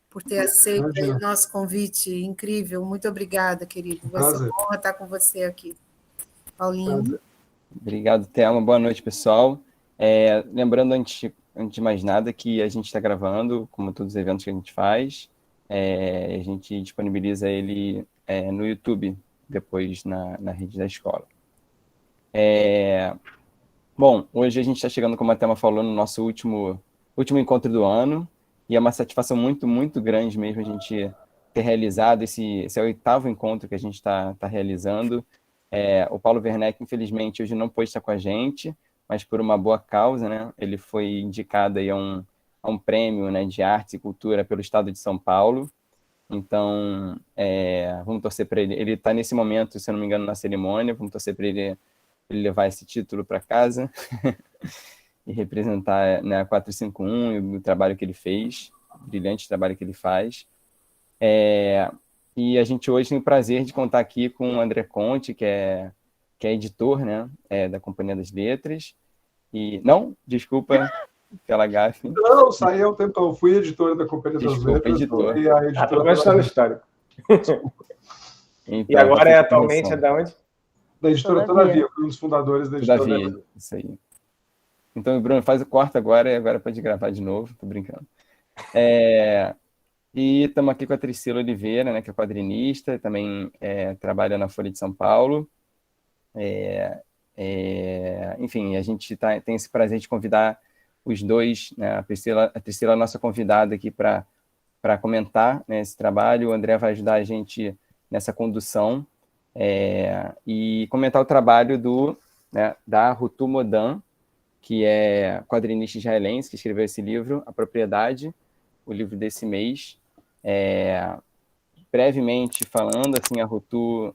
por ter aceito Imagina. o nosso convite incrível. Muito obrigada, querido. Vai ser uma honra estar com você aqui. Paulinho. Prazer. Obrigado, Thelma. Boa noite, pessoal. Lembrando, antes de mais nada, que a gente está gravando, como todos os eventos que a gente faz, a gente disponibiliza ele no YouTube, depois na rede da escola. Bom, hoje a gente está chegando, como a Thelma falou, no nosso último encontro do ano, e é uma satisfação muito, muito grande mesmo a gente ter realizado esse é o 8º encontro que a gente está realizando. O Paulo Werneck, infelizmente, hoje não pôde estar com a gente, mas por uma boa causa, né? Ele foi indicado aí a um prêmio, né, de arte e cultura pelo Estado de São Paulo. Então, vamos torcer para ele. Ele está nesse momento, se eu não me engano, na cerimônia. Vamos torcer para ele levar esse título para casa e representar, né, a 451 e o trabalho que ele fez, o brilhante trabalho que ele faz. E a gente hoje tem o prazer de contar aqui com o André Conte, que é editor, né, da Companhia das Letras. E não, desculpa pela gafe. Não, saí há um tempo. Eu fui editor da Companhia das Letras. Editor. E a editora Tô gostando da história. Então, e agora atualmente é da onde? Da editora Todavia, fui um dos fundadores da editora Todavia, isso aí. Então, Bruno, faz o corte agora e agora pode gravar de novo, tô brincando. E estamos aqui com a Tricila Oliveira, né, que é quadrinista, também trabalha na Folha de São Paulo. Enfim, a gente tem esse prazer de convidar os dois, né, a Tricila é a nossa convidada aqui para comentar, né, esse trabalho. O André vai ajudar a gente nessa condução e comentar o trabalho da Rutu Modan, que é quadrinista israelense, que escreveu esse livro, A Propriedade, o livro desse mês. Brevemente falando, assim, a Rutu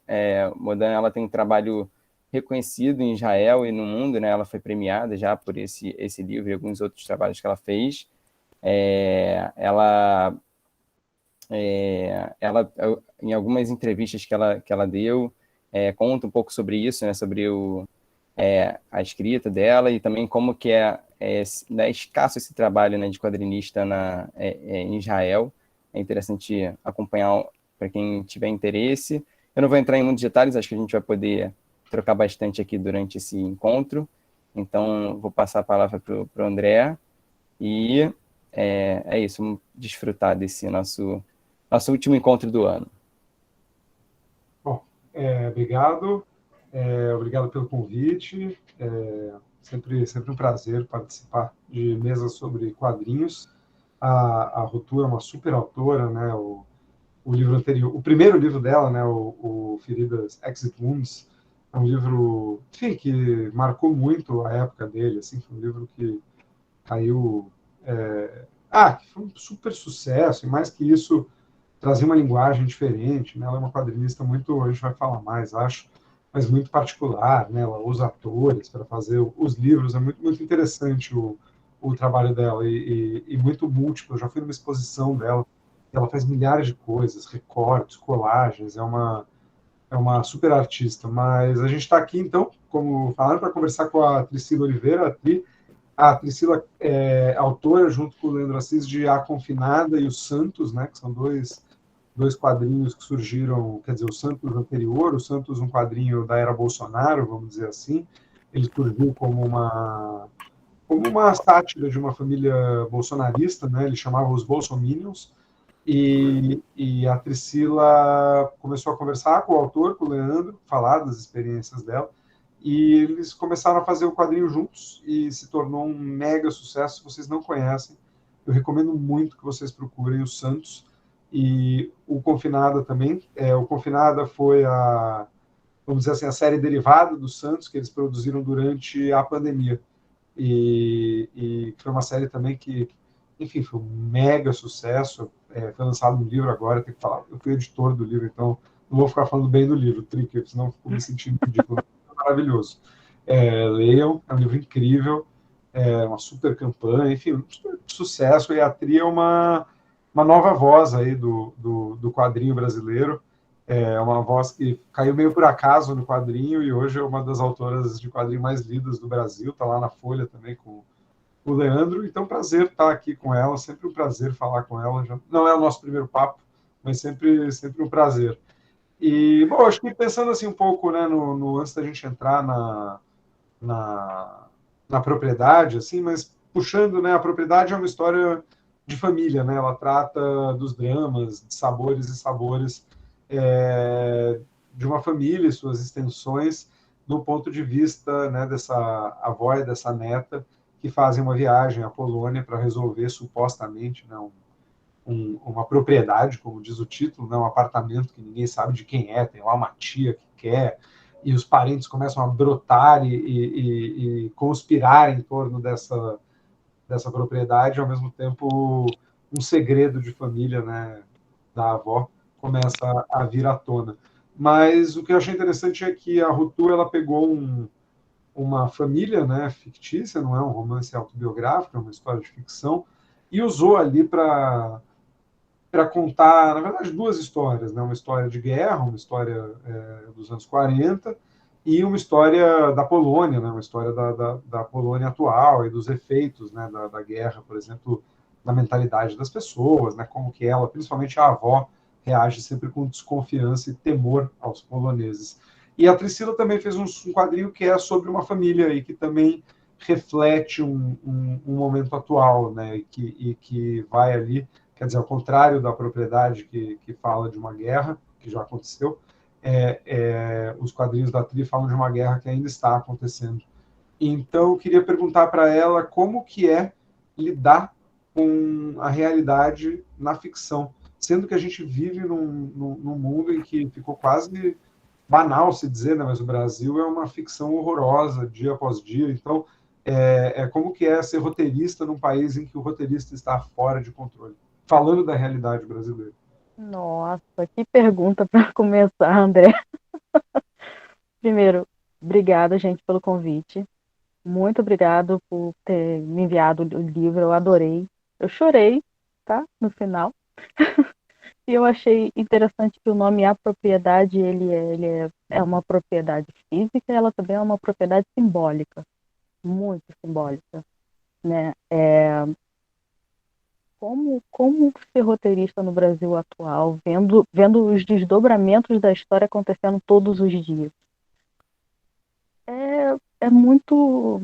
Modan, ela tem um trabalho reconhecido em Israel e no mundo, né? Ela foi premiada já por esse livro e alguns outros trabalhos que ela fez. Ela, em algumas entrevistas que ela deu, conta um pouco sobre isso, né? Sobre a escrita dela e também como que é escasso esse trabalho, né, de quadrinista em Israel. É interessante acompanhar para quem tiver interesse. Eu não vou entrar em muitos detalhes, acho que a gente vai poder trocar bastante aqui durante esse encontro. Então, vou passar a palavra para o André. E é isso, vamos desfrutar desse nosso último encontro do ano. Bom, obrigado. Obrigado pelo convite. Sempre um prazer participar de mesas sobre quadrinhos. A Rutu é uma super autora, né? O livro anterior, o primeiro livro dela, né? O Feridas Exit Wounds, é um livro, enfim, que marcou muito a época dele. Assim, foi um livro que caiu, que foi um super sucesso. E mais que isso, trazia uma linguagem diferente, né? Ela é uma quadrinista muito, a gente vai falar mais, acho, mas muito particular, né? Ela usa atores para fazer os livros, é muito, muito interessante o trabalho dela e muito múltiplo. Eu já fui numa exposição dela, ela faz milhares de coisas, recortes, colagens, é uma super artista. Mas a gente está aqui, então, como falaram, para conversar com a Tricila Oliveira. A Tricila é autora, junto com o Leandro Assis, de A Confinada e Os Santos, né? Que são dois quadrinhos que surgiram, quer dizer, o Santos anterior, o Santos, um quadrinho da era Bolsonaro, vamos dizer assim. Ele surgiu como uma sátira de uma família bolsonarista, né? Ele chamava os Bolsominions, e a Tricila começou a conversar com o autor, com o Leandro, falar das experiências dela, e eles começaram a fazer o quadrinho juntos, e se tornou um mega sucesso. Se vocês não conhecem, eu recomendo muito que vocês procurem o Santos. E o Confinada também. O Confinada foi vamos dizer assim, a série derivada do Santos, que eles produziram durante a pandemia. E foi uma série também que, enfim, foi um mega sucesso. Foi lançado um livro agora, tenho que falar. Eu fui editor do livro, então não vou ficar falando bem do livro, Tricker, senão fico me sentindo ridículo. É maravilhoso. Leiam, é um livro incrível, uma super campanha, enfim, um super sucesso. E a Tri é uma nova voz aí do quadrinho brasileiro. É uma voz que caiu meio por acaso no quadrinho e hoje é uma das autoras de quadrinho mais lidas do Brasil. Está lá na Folha também com o Leandro. Então, prazer estar aqui com ela, sempre um prazer falar com ela. Não é o nosso primeiro papo, mas sempre um prazer. E, bom, acho que pensando assim um pouco, né, antes da gente entrar na propriedade, assim, mas puxando, né, a propriedade é uma história de família, né? Ela trata dos dramas, de sabores e sabores de uma família e suas extensões, do ponto de vista, né, dessa avó e dessa neta que fazem uma viagem à Polônia para resolver supostamente, né, uma propriedade, como diz o título, né, um apartamento que ninguém sabe de quem é, tem lá uma tia que quer, e os parentes começam a brotar e conspirar em torno dessa propriedade, ao mesmo tempo um segredo de família, né, da avó começa a vir à tona. Mas o que eu achei interessante é que a Rutu ela pegou uma família, né, fictícia, não é um romance autobiográfico, é uma história de ficção, e usou ali para contar, na verdade, duas histórias, né? Uma história de guerra, uma história dos anos 40, e uma história da Polônia, né? Uma história da Polônia atual e dos efeitos, né, da guerra, por exemplo, na mentalidade das pessoas, né? Como que ela, principalmente a avó, reage sempre com desconfiança e temor aos poloneses. E a Priscila também fez um quadrinho que é sobre uma família e que também reflete um momento atual, né? E que vai ali, quer dizer, ao contrário da propriedade que fala de uma guerra que já aconteceu, os quadrinhos da Tri falam de uma guerra que ainda está acontecendo. Então, eu queria perguntar para ela como que é lidar com a realidade na ficção, sendo que a gente vive num mundo em que ficou quase banal se dizer, né? Mas o Brasil é uma ficção horrorosa, dia após dia. Então, como que é ser roteirista num país em que o roteirista está fora de controle? Falando da realidade brasileira. Nossa, que pergunta para começar, André. Primeiro, obrigada, gente, pelo convite. Muito obrigado por ter me enviado o livro, eu adorei. Eu chorei, tá? No final. E eu achei interessante que o nome A Propriedade, ele é uma propriedade física, ela também é uma propriedade simbólica, muito simbólica, né? Como ser roteirista no Brasil atual, vendo os desdobramentos da história acontecendo todos os dias. É muito...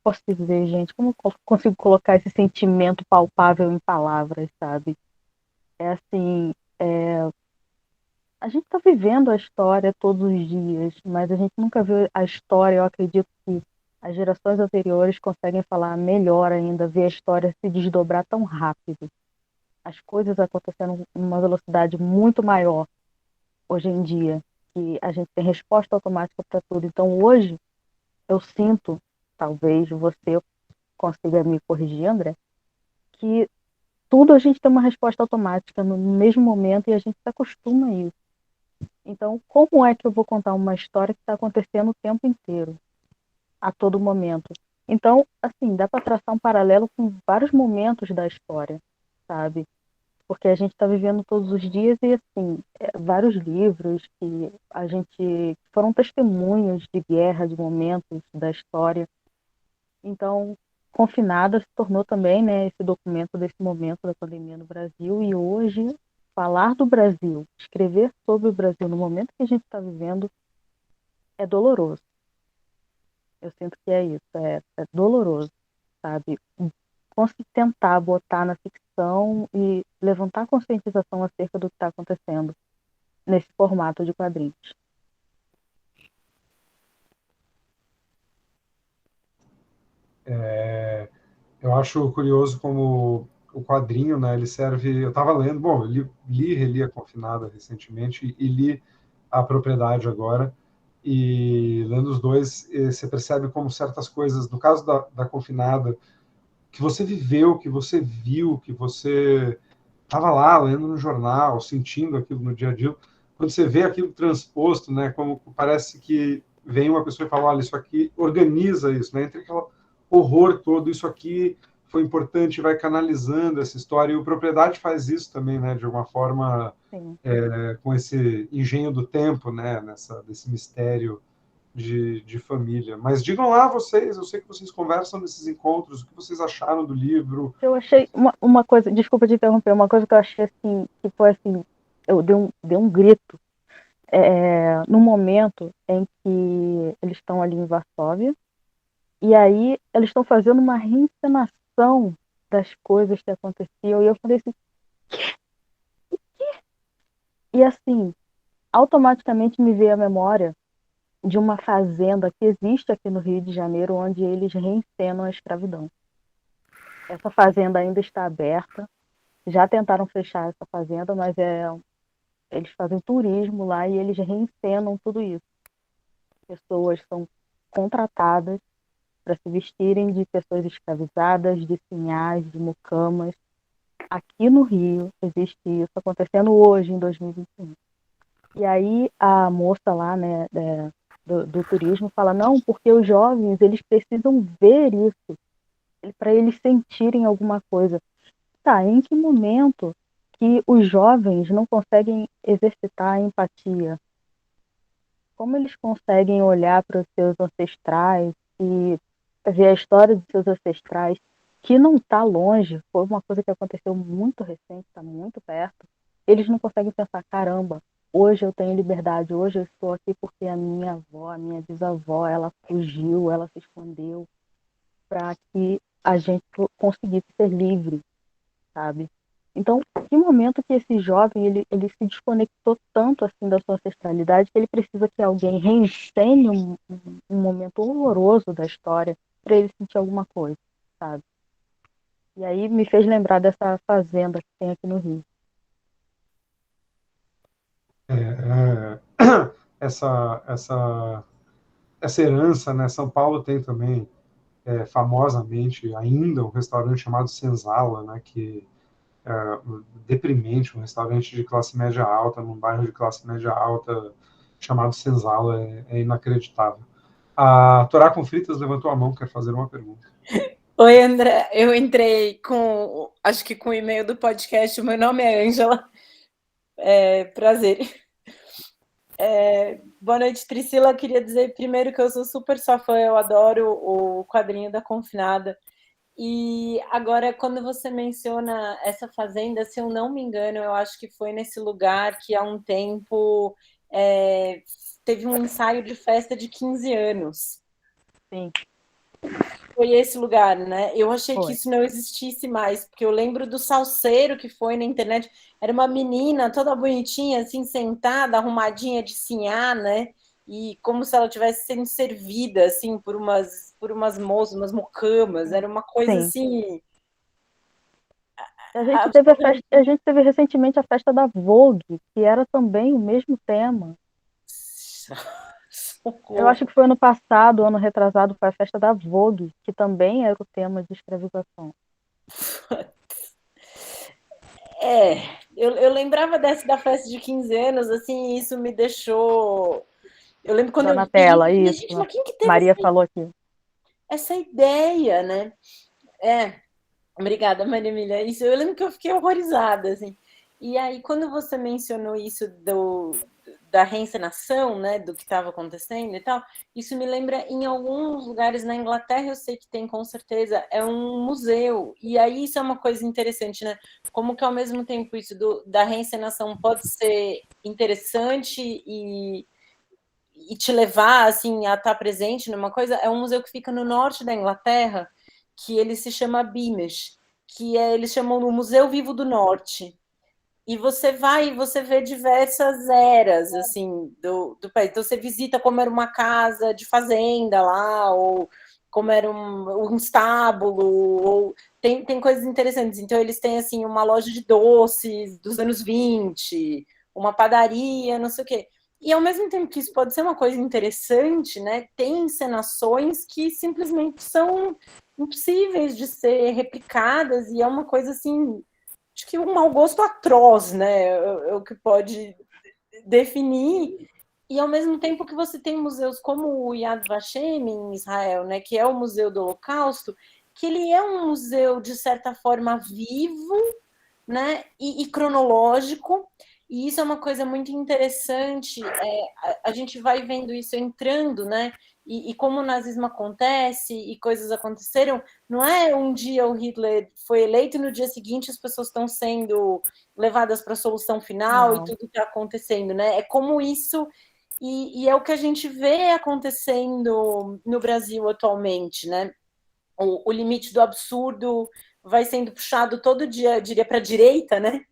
posso dizer, gente, como eu consigo colocar esse sentimento palpável em palavras, sabe? É assim, a gente está vivendo a história todos os dias, mas a gente nunca viu a história. Eu acredito que as gerações anteriores conseguem falar melhor ainda, ver a história se desdobrar tão rápido. As coisas acontecendo em uma velocidade muito maior hoje em dia, que a gente tem resposta automática para tudo. Então, hoje, eu sinto, talvez você consiga me corrigir, André, que tudo a gente tem uma resposta automática no mesmo momento e a gente se acostuma a isso. Então, como é que eu vou contar uma história que está acontecendo o tempo inteiro, a todo momento? Então, assim, dá para traçar um paralelo com vários momentos da história, sabe? Porque a gente está vivendo todos os dias e, assim, vários livros que a gente foram testemunhos de guerra, de momentos da história. Então, Confinada se tornou também, né, esse documento desse momento da pandemia no Brasil. E hoje, falar do Brasil, escrever sobre o Brasil no momento que a gente está vivendo é doloroso. Eu sinto que é isso, é doloroso, sabe? Tentar botar na ficção e levantar a conscientização acerca do que está acontecendo nesse formato de quadrinhos. Eu acho curioso como o quadrinho, né, ele serve... Eu estava lendo, bom, eu li e reli a Confinada recentemente e li A Propriedade agora, e lendo os dois, você percebe como certas coisas, no caso da Confinada, que você viveu, que você viu, que você estava lá lendo no jornal, sentindo aquilo no dia a dia, quando você vê aquilo transposto, né, como parece que vem uma pessoa e fala, olha, isso aqui, organiza isso, né, entre aquele horror todo, isso aqui foi importante, vai canalizando essa história, e o Propriedade faz isso também, né, de alguma forma, com esse engenho do tempo, né, desse mistério de família. Mas digam lá vocês, eu sei que vocês conversam nesses encontros, o que vocês acharam do livro? Eu achei uma coisa, desculpa te interromper, uma coisa que eu achei assim, que foi assim, eu dei um grito no momento em que eles estão ali em Varsóvia, e aí eles estão fazendo uma reencenação das coisas que aconteciam, e eu falei assim, e assim, automaticamente me veio a memória de uma fazenda que existe aqui no Rio de Janeiro, onde eles reencenam a escravidão. Essa fazenda ainda está aberta, já tentaram fechar essa fazenda, mas eles fazem turismo lá e eles reencenam tudo isso. Pessoas são contratadas para se vestirem de pessoas escravizadas, de sinhás, de mucamas. Aqui no Rio existe isso acontecendo hoje, em 2021. E aí a moça lá, né, do turismo fala, não, porque os jovens, eles precisam ver isso, para eles sentirem alguma coisa. Tá, em que momento que os jovens não conseguem exercitar a empatia? Como eles conseguem olhar para os seus ancestrais e ver a história dos seus ancestrais, que não está longe, foi uma coisa que aconteceu muito recente, está muito perto, eles não conseguem pensar, caramba, hoje eu tenho liberdade, hoje eu estou aqui porque a minha avó, a minha bisavó, ela fugiu, ela se escondeu para que a gente conseguisse ser livre, sabe? Então, que momento que esse jovem ele se desconectou tanto assim da sua ancestralidade que ele precisa que alguém reencene um momento horroroso da história para ele sentir alguma coisa, sabe? E aí me fez lembrar dessa fazenda que tem aqui no Rio. Essa herança, né? São Paulo tem também, famosamente, ainda um restaurante chamado Senzala, né? Que deprimente, um restaurante de classe média alta, num bairro de classe média alta, chamado Senzala, é inacreditável. A Torá com Fritas levantou a mão, quer fazer uma pergunta. Oi, André, eu entrei acho que com o e-mail do podcast, o meu nome é Ângela, prazer. Boa noite, Priscila, eu queria dizer primeiro que eu sou super sua fã, eu adoro o quadrinho da Confinada, e agora quando você menciona essa fazenda, se eu não me engano, eu acho que foi nesse lugar que há um tempo teve um ensaio de festa de 15 anos. Sim. Foi esse lugar, né? Eu achei que isso não existisse mais, porque eu lembro do salseiro que foi na internet, era uma menina toda bonitinha, assim, sentada, arrumadinha de sinhá, né? E como se ela estivesse sendo servida, assim, por umas moças, umas mucamas, era uma coisa Sim. assim... A gente teve recentemente a festa da Vogue, que era também o mesmo tema. Eu acho que foi ano passado, ano retrasado, foi a festa da Vogue, que também era o tema de escravização. Eu lembrava da festa de 15 anos, assim, isso me deixou... Eu lembro quando na tela, vi, isso. gente, mas quem que teve Maria falou aqui. Essa ideia, né? Obrigada, Maria Emília. Isso, eu lembro que eu fiquei horrorizada, assim. E aí, quando você mencionou isso da reencenação, né, do que estava acontecendo e tal, isso me lembra, em alguns lugares na Inglaterra, eu sei que tem, com certeza, é um museu. E aí isso é uma coisa interessante, né? Como que, ao mesmo tempo, isso da reencenação pode ser interessante e te levar, assim, a estar presente numa coisa. É um museu que fica no norte da Inglaterra, que ele se chama Beamish, que eles chamam no Museu Vivo do Norte. E você vai e você vê diversas eras, assim, do país. Então, você visita como era uma casa de fazenda lá, ou como era um estábulo, ou tem coisas interessantes. Então, eles têm, assim, uma loja de doces dos anos 20, uma padaria, não sei o quê. E, ao mesmo tempo que isso pode ser uma coisa interessante, né, tem encenações que simplesmente são impossíveis de ser replicadas, e é uma coisa, assim, acho que um mau gosto atroz, né, é o que pode definir. E, ao mesmo tempo que você tem museus como o Yad Vashem, em Israel, né, que é o Museu do Holocausto, que ele é um museu, de certa forma, vivo, né, e cronológico, E isso é uma coisa muito interessante, a gente vai vendo isso entrando, né? E como o nazismo acontece e coisas aconteceram, não é um dia o Hitler foi eleito e no dia seguinte as pessoas estão sendo levadas para a solução final Não. e tudo está acontecendo, né? É como isso, e é o que a gente vê acontecendo no Brasil atualmente, né? O limite do absurdo vai sendo puxado todo dia, eu diria, para a direita, né?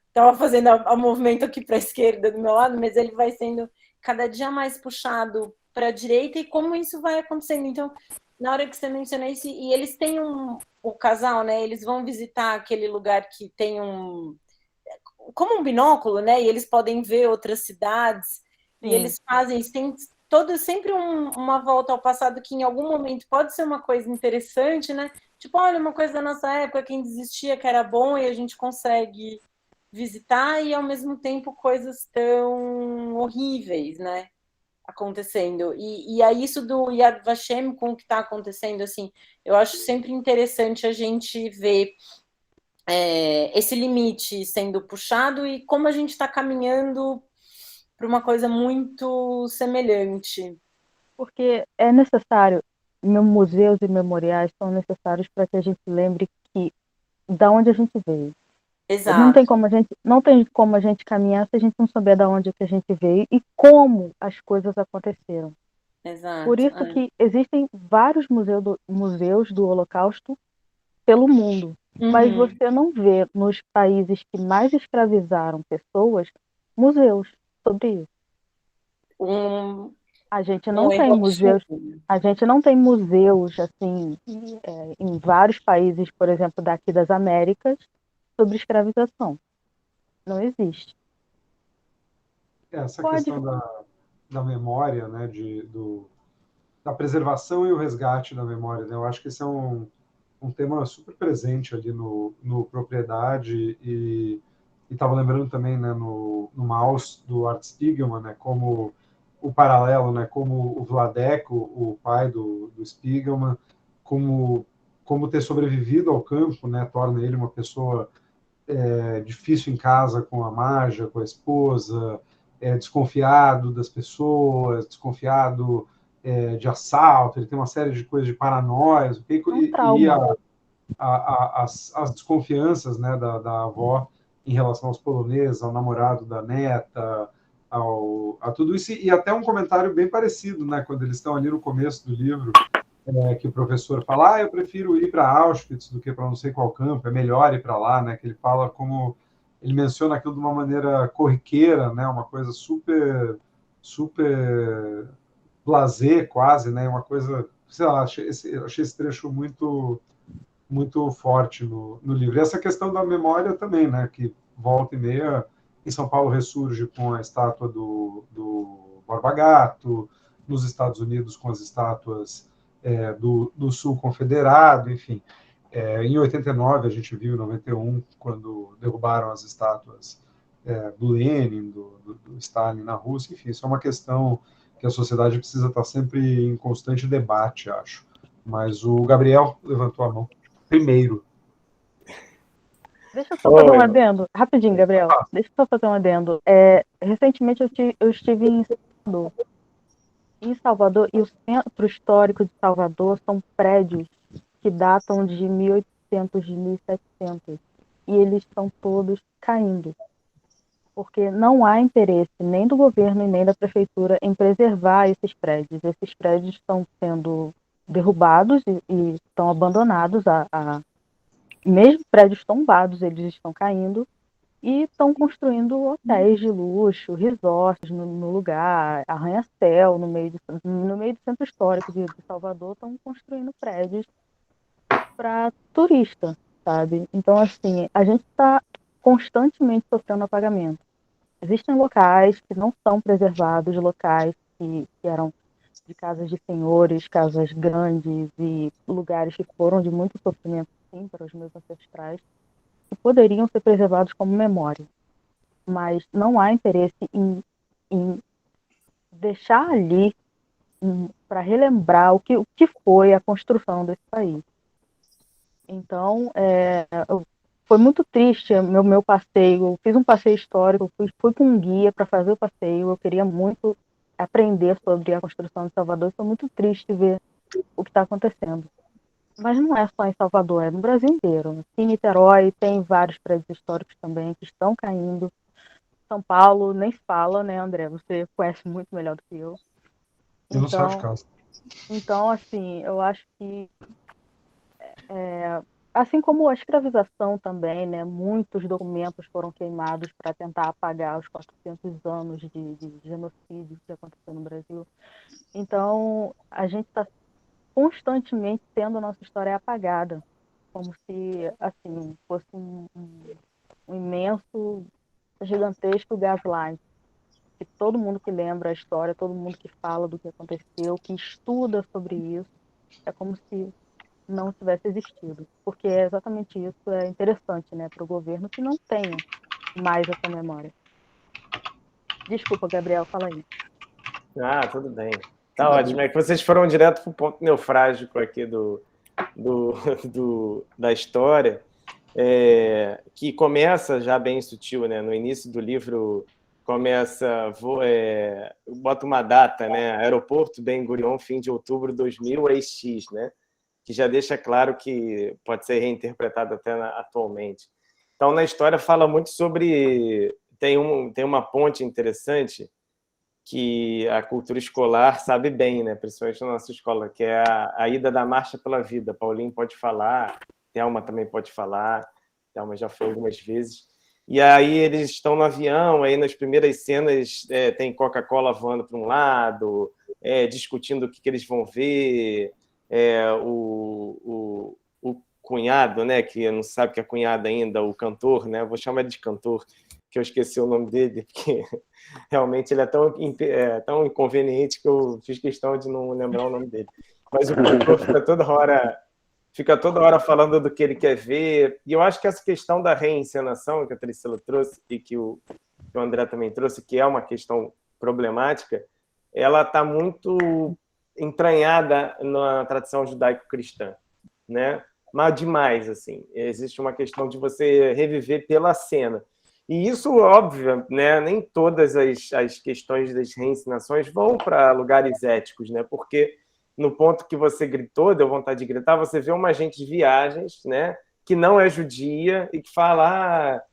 Estava fazendo o movimento aqui para a esquerda do meu lado, mas ele vai sendo cada dia mais puxado para a direita e como isso vai acontecendo. Então, na hora que você menciona isso, e eles têm o casal, né? Eles vão visitar aquele lugar que tem como um binóculo, né? E eles podem ver outras cidades. Sim. E eles fazem, tem sempre uma volta ao passado que em algum momento pode ser uma coisa interessante, né? Tipo, olha, uma coisa da nossa época, quem desistia que era bom e a gente consegue visitar, e ao mesmo tempo coisas tão horríveis, né? Acontecendo. E aí isso do Yad Vashem com o que está acontecendo, assim, eu acho sempre interessante a gente ver esse limite sendo puxado e como a gente está caminhando para uma coisa muito semelhante. Porque é necessário, museus e memoriais são necessários para que a gente lembre que da onde a gente veio. Exato. Não tem como a gente caminhar se a gente não souber da onde que a gente veio e como as coisas aconteceram. Exato. Por isso que existem vários museus do Holocausto pelo mundo. Mas você não vê nos países que mais escravizaram pessoas museus sobre isso. A gente não tem museus. A gente não tem museus assim em vários países, por exemplo, daqui das Américas, sobre escravização. Não existe. Essa questão da memória, né, da preservação e o resgate da memória, né? Eu acho que esse é um tema super presente ali no Propriedade e estava lembrando também, né, no Maus, do Art Spiegelman, né, como o paralelo, né, como o Vladeco, o pai do Spiegelman, como ter sobrevivido ao campo, né, torna ele uma pessoa difícil em casa com a Marja, com a esposa, desconfiado das pessoas, desconfiado de assalto, ele tem uma série de coisas de paranoias, e as desconfianças, né, da avó em relação aos poloneses, ao namorado da neta, a tudo isso, e até um comentário bem parecido, né, quando eles estão ali no começo do livro, que o professor fala, eu prefiro ir para Auschwitz do que para não sei qual campo, é melhor ir para lá, né, que ele fala como, ele menciona aquilo de uma maneira corriqueira, né, uma coisa super blasé quase, né, uma coisa, sei lá, achei esse trecho muito forte no livro. E essa questão da memória também, né, que volta e meia em São Paulo ressurge com a estátua do Borba Gato, nos Estados Unidos com as estátuas do Sul Confederado, enfim. Em 89, a gente viu, em 91, quando derrubaram as estátuas do Lenin, do Stalin na Rússia, enfim, isso é uma questão que a sociedade precisa estar sempre em constante debate, acho. Mas o Gabriel levantou a mão primeiro. Deixa eu só fazer um adendo. Rapidinho, Gabriel. Deixa eu só fazer um adendo. Recentemente eu estive em Salvador. Em Salvador, e o Centro Histórico de Salvador são prédios que datam de 1800, de 1700. E eles estão todos caindo. Porque não há interesse nem do governo e nem da prefeitura em preservar esses prédios. Esses prédios estão sendo derrubados e estão abandonados. Mesmo prédios tombados, eles estão caindo e estão construindo hotéis de luxo, resorts no lugar, arranha-céu no meio do centro histórico de Salvador, estão construindo prédios para turista, sabe? Então, assim, a gente está constantemente sofrendo apagamento. Existem locais que não são preservados, locais que eram de casas de senhores, casas grandes e lugares que foram de muito sofrimento, sim, para os meus ancestrais, que poderiam ser preservados como memória. Mas não há interesse em deixar ali para relembrar o que foi a construção desse país. Então, foi muito triste meu passeio. Eu fiz um passeio histórico, fui com um guia para fazer o passeio. Eu queria muito aprender sobre a construção de Salvador. Foi muito triste ver o que está acontecendo. Mas não é só em Salvador, é no Brasil inteiro. Em Niterói tem vários prédios históricos também que estão caindo. São Paulo nem se fala, né, André? Você conhece muito melhor do que eu. Eu não saio de casa. Então, assim, eu acho que assim como a escravização também, né, muitos documentos foram queimados para tentar apagar os 400 anos de genocídio que aconteceu no Brasil. Então, a gente está constantemente tendo a nossa história apagada, como se, assim, fosse um imenso, gigantesco gaslight. Que todo mundo que lembra a história, todo mundo que fala do que aconteceu, que estuda sobre isso, é como se não tivesse existido. Porque é exatamente isso, é interessante, né, para o governo que não tenha mais essa memória. Desculpa, Gabriel, fala aí. Ah, tudo bem. Tá ótimo. É que vocês foram direto para o ponto neofrágico aqui da história, que começa já bem sutil, né? No início do livro começa, bota uma data, né? Aeroporto Ben Gurion, fim de outubro de 2000, AX, né? Que já deixa claro que pode ser reinterpretado até atualmente. Então, na história fala muito sobre... Tem uma ponte interessante que a cultura escolar sabe bem, né? Principalmente na nossa escola, que é a ida da Marcha pela Vida. Paulinho pode falar, Thelma também pode falar, Thelma já foi algumas vezes. E aí eles estão no avião, aí nas primeiras cenas tem Coca-Cola voando para um lado, discutindo o que eles vão ver, o cunhado, né, que não sabe que é cunhado ainda, o cantor, né? Vou chamar ele de cantor, que eu esqueci o nome dele, porque realmente ele é tão inconveniente que eu fiz questão de não lembrar o nome dele. Mas o cantor fica toda hora falando do que ele quer ver. E eu acho que essa questão da reencenação que a Priscila trouxe e que o André também trouxe, que é uma questão problemática, ela está muito entranhada na tradição judaico-cristã, né? Mas demais, assim. Existe uma questão de você reviver pela cena. E isso, óbvio, né? Nem todas as questões das reencenações vão para lugares éticos, né? Porque no ponto que você gritou, deu vontade de gritar, você vê uma agente de viagens, né? Que não é judia e que fala,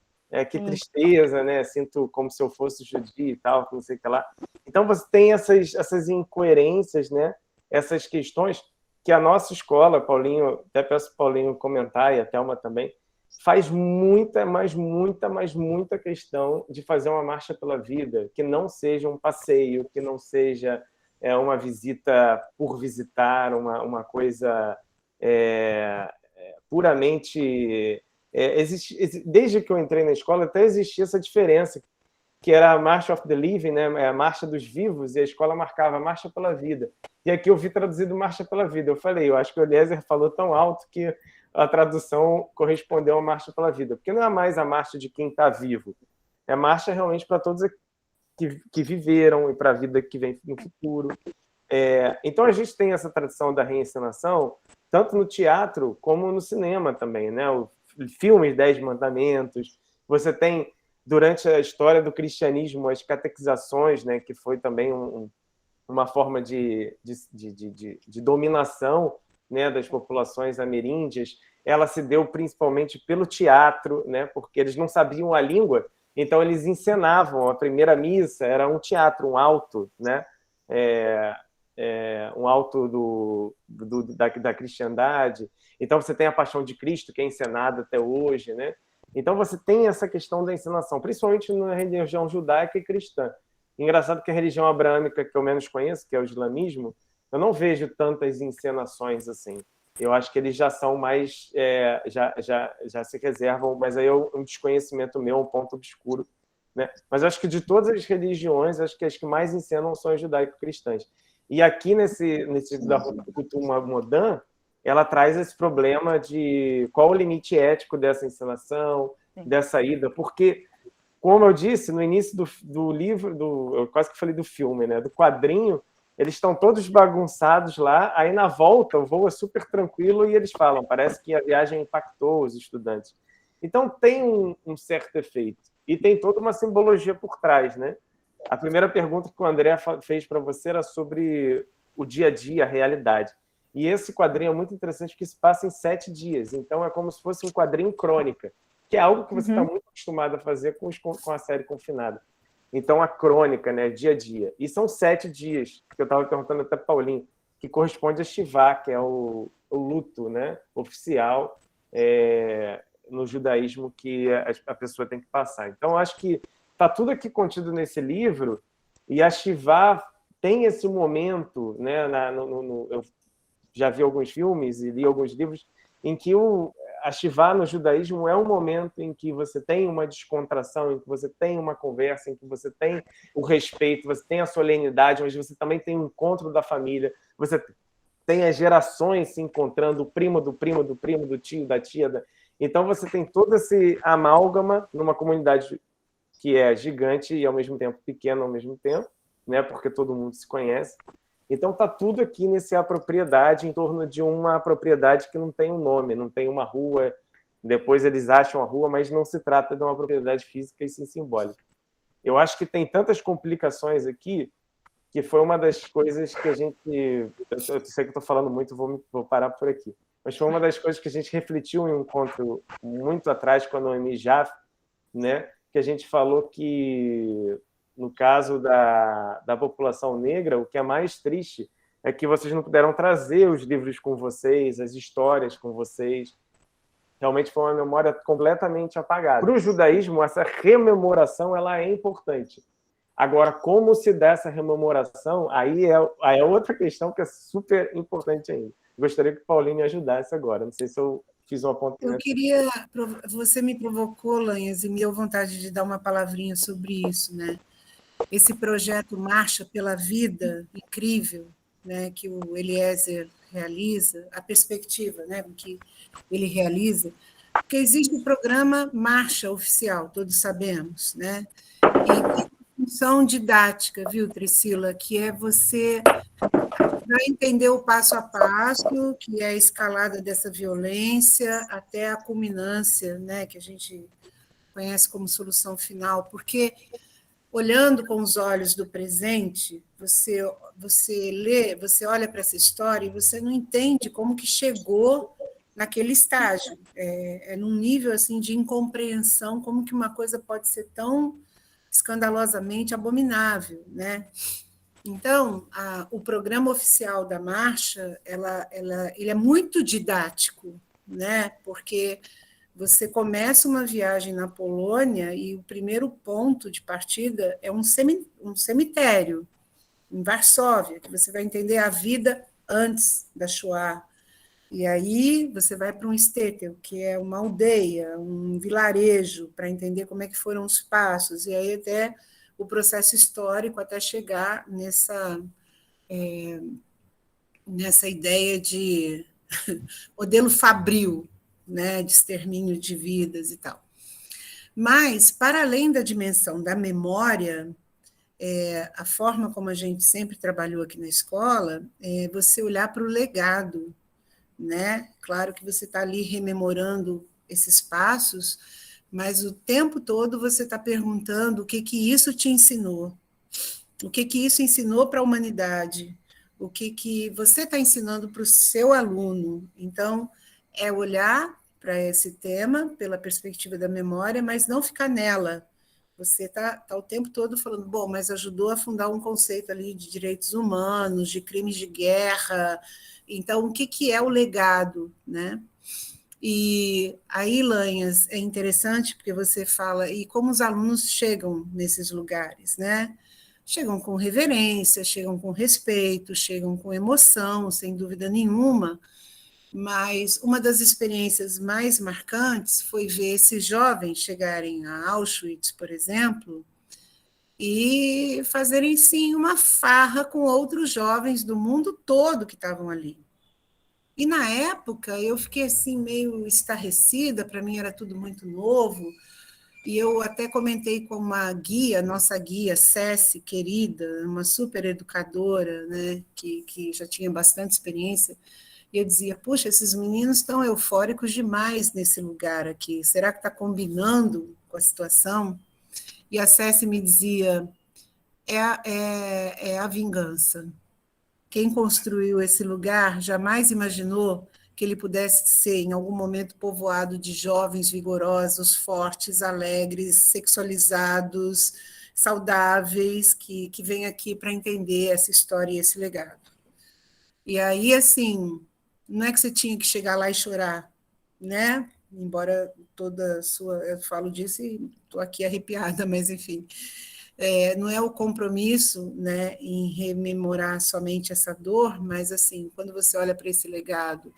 que tristeza, né? Sinto como se eu fosse judia e tal, não sei o que lá. Então você tem essas incoerências, né? Essas questões que a nossa escola, Paulinho, até peço para o Paulinho comentar e a Thelma também, faz muita questão de fazer uma marcha pela vida, que não seja um passeio, que não seja uma visita por visitar, uma coisa puramente... desde que eu entrei na escola, até existia essa diferença, que era a March of the Living, né? A Marcha dos Vivos, e a escola marcava a Marcha pela Vida. E aqui eu vi traduzido Marcha pela Vida. Eu falei, eu acho que o Eliezer falou tão alto que a tradução correspondeu à Marcha pela Vida, porque não é mais a marcha de quem está vivo, é a marcha realmente para todos que viveram e para a vida que vem no futuro. Então a gente tem essa tradição da reencenação, tanto no teatro como no cinema também, né? O filme 10 Mandamentos, você tem, durante a história do cristianismo, as catequizações, né? Que foi também uma forma de dominação, né, das populações ameríndias. Ela se deu principalmente pelo teatro, né, porque eles não sabiam a língua, então eles encenavam. A primeira missa era um teatro, um auto, né, um auto da cristandade. Então você tem a Paixão de Cristo, que é encenada até hoje, né? Então você tem essa questão da encenação, principalmente na religião judaica e cristã. Engraçado que a religião abraâmica que eu menos conheço, que é o islamismo, eu não vejo tantas encenações assim. Eu acho que eles já são mais... já se reservam, mas aí é um desconhecimento meu, um ponto obscuro, né? Mas eu acho que de todas as religiões, acho que as que mais encenam são as judaico-cristãs. E aqui nesse da cultura modã, ela traz esse problema de qual o limite ético dessa encenação, dessa ida, porque, como eu disse, no início do livro, eu quase que falei do filme, né? Do quadrinho, eles estão todos bagunçados lá, aí na volta o voo é super tranquilo e eles falam, parece que a viagem impactou os estudantes. Então, tem um certo efeito. E tem toda uma simbologia por trás, né? A primeira pergunta que o André fez para você era sobre o dia a dia, a realidade. E esse quadrinho é muito interessante porque se passa em 7 dias. Então, é como se fosse um quadrinho crônica, que é algo que você está muito acostumado a fazer com a série Confinada. Então, a crônica, né? Dia a dia. E são 7 dias, que eu estava perguntando até para Paulinho, que corresponde a Shivá, que é o luto, né? Oficial no judaísmo que a pessoa tem que passar. Então, eu acho que está tudo aqui contido nesse livro, e a Shivá tem esse momento, né? Eu já vi alguns filmes e li alguns livros em que a Shivá no judaísmo é um momento em que você tem uma descontração, em que você tem uma conversa, em que você tem o respeito, você tem a solenidade, mas você também tem o encontro da família, você tem as gerações se encontrando, o primo do primo do primo, do tio, da tia. Então você tem todo esse amálgama numa comunidade que é gigante e ao mesmo tempo pequena ao mesmo tempo, né? Porque todo mundo se conhece. Então está tudo aqui nessa propriedade, em torno de uma propriedade que não tem um nome, não tem uma rua. Depois eles acham a rua, mas não se trata de uma propriedade física e sim simbólica. Eu acho que tem tantas complicações aqui que foi uma das coisas que a gente... Eu sei que estou falando muito, vou parar por aqui. Mas foi uma das coisas que a gente refletiu em um encontro muito atrás com a Noemi Jaff, né? Que a gente falou que, no caso da população negra, o que é mais triste é que vocês não puderam trazer os livros com vocês, as histórias com vocês. Realmente foi uma memória completamente apagada. Para o judaísmo, essa rememoração ela é importante. Agora, como se dá essa rememoração, aí é outra questão que é super importante ainda. Gostaria que o Paulinho me ajudasse agora. Não sei se eu fiz uma ponta. Eu queria... Você me provocou, Lanhas, e me deu vontade de dar uma palavrinha sobre isso, né? Esse projeto Marcha pela Vida, incrível, né, que o Eliezer realiza, a perspectiva, né, que ele realiza, porque existe o programa Marcha Oficial, todos sabemos, né? E função didática, viu, Priscila, que é você vai entender o passo a passo, que é a escalada dessa violência até a culminância, né, que a gente conhece como solução final, porque olhando com os olhos do presente, você lê, você olha para essa história e você não entende como que chegou naquele estágio. É num nível assim de incompreensão, como que uma coisa pode ser tão escandalosamente abominável, né? Então, o programa oficial da marcha, ele é muito didático, né? Porque você começa uma viagem na Polônia e o primeiro ponto de partida é um cemitério em Varsóvia, que você vai entender a vida antes da Shoah. E aí você vai para um Stetl, que é uma aldeia, um vilarejo, para entender como é que foram os passos, e aí até o processo histórico até chegar nessa ideia de modelo fabril, né, de extermínio de vidas e tal. Mas, para além da dimensão da memória, a forma como a gente sempre trabalhou aqui na escola é você olhar para o legado, né? Claro que você está ali rememorando esses passos, mas o tempo todo você está perguntando o que isso te ensinou, o que isso ensinou para a humanidade, o que você está ensinando para o seu aluno. Então, é olhar para esse tema pela perspectiva da memória, mas não ficar nela. Você está o tempo todo falando, bom, mas ajudou a fundar um conceito ali de direitos humanos, de crimes de guerra. Então, o que é o legado, né? E aí, Lanhas, é interessante porque você fala, e como os alunos chegam nesses lugares, né? Chegam com reverência, chegam com respeito, chegam com emoção, sem dúvida nenhuma, mas uma das experiências mais marcantes foi ver esses jovens chegarem a Auschwitz, por exemplo, e fazerem, sim, uma farra com outros jovens do mundo todo que estavam ali. E, na época, eu fiquei assim meio estarrecida, para mim era tudo muito novo, e eu até comentei com uma guia, nossa guia, Cessi, querida, uma super educadora, né, que já tinha bastante experiência, E eu dizia, puxa, esses meninos estão eufóricos demais nesse lugar aqui. Será que está combinando com a situação? E a Cécia me dizia, é a vingança. Quem construiu esse lugar jamais imaginou que ele pudesse ser, em algum momento, povoado de jovens vigorosos, fortes, alegres, sexualizados, saudáveis, que vêm aqui para entender essa história e esse legado. E aí, assim, não é que você tinha que chegar lá e chorar, né? Embora toda a sua... Eu falo disso e estou aqui arrepiada, mas, enfim... não é o compromisso, né, em rememorar somente essa dor, mas, assim, quando você olha para esse legado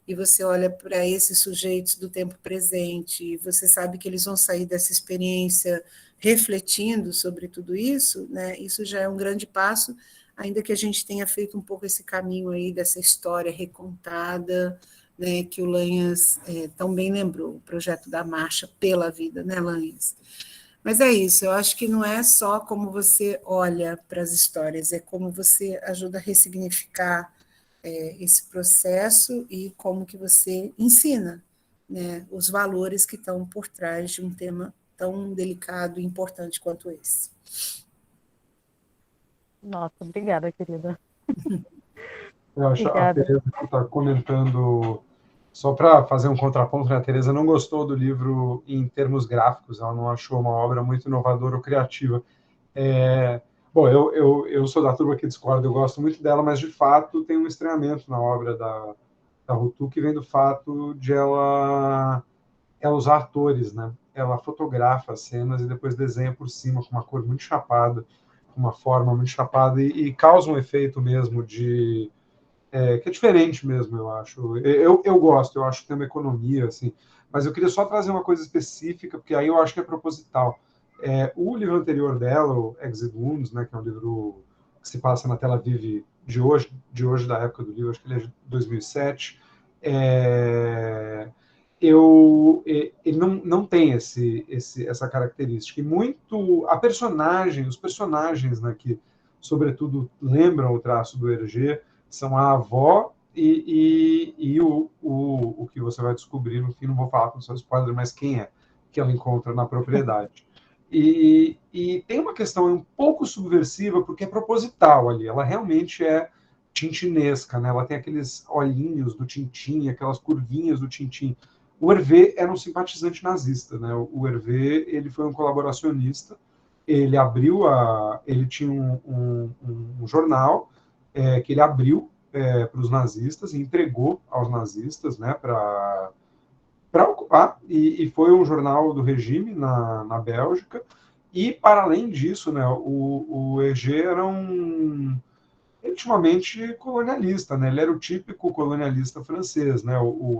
e você olha para esses sujeitos do tempo presente, e você sabe que eles vão sair dessa experiência refletindo sobre tudo isso, né, isso já é um grande passo, ainda que a gente tenha feito um pouco esse caminho aí dessa história recontada, né, que o Lanhas tão bem lembrou, o projeto da Marcha pela Vida, né, Lanhas? Mas é isso, eu acho que não é só como você olha para as histórias, é como você ajuda a ressignificar esse processo e como que você ensina, né, os valores que estão por trás de um tema tão delicado e importante quanto esse. Nossa, obrigada, querida. Eu acho a Tereza que está comentando, só para fazer um contraponto, né? A Tereza não gostou do livro em termos gráficos, ela não achou uma obra muito inovadora ou criativa. Bom, eu sou da turma que discorda, eu gosto muito dela, mas de fato tem um estranhamento na obra da Rutu, que vem do fato de ela usar atores, né? Ela fotografa as cenas e depois desenha por cima com uma cor muito chapada, com uma forma muito chapada, e causa um efeito mesmo de... que é diferente mesmo, eu acho. Eu gosto, eu acho que tem uma economia, assim, mas eu queria só trazer uma coisa específica, porque aí eu acho que é proposital. O livro anterior dela, o Exit Wounds, né, que é um livro que se passa na Tel Aviv de hoje, da época do livro, acho que ele é de 2007, ele não tem essa característica. E muito... os personagens, né, que, sobretudo, lembram o traço do Hergé, são a avó e o que você vai descobrir no fim, não vou falar com seu spoiler, mas quem é que ela encontra na propriedade. E tem uma questão um pouco subversiva, porque é proposital ali, ela realmente é tintinesca, né? Ela tem aqueles olhinhos do Tintin, aquelas curvinhas do Tintin. O Hervé era um simpatizante nazista, né? O Hervé, ele foi um colaboracionista, ele tinha um jornal que ele abriu para os nazistas e entregou aos nazistas, né, para ocupar, e foi um jornal do regime na Bélgica, e para além disso, né, o Hergé era intimamente colonialista, né? Ele era o típico colonialista francês, né?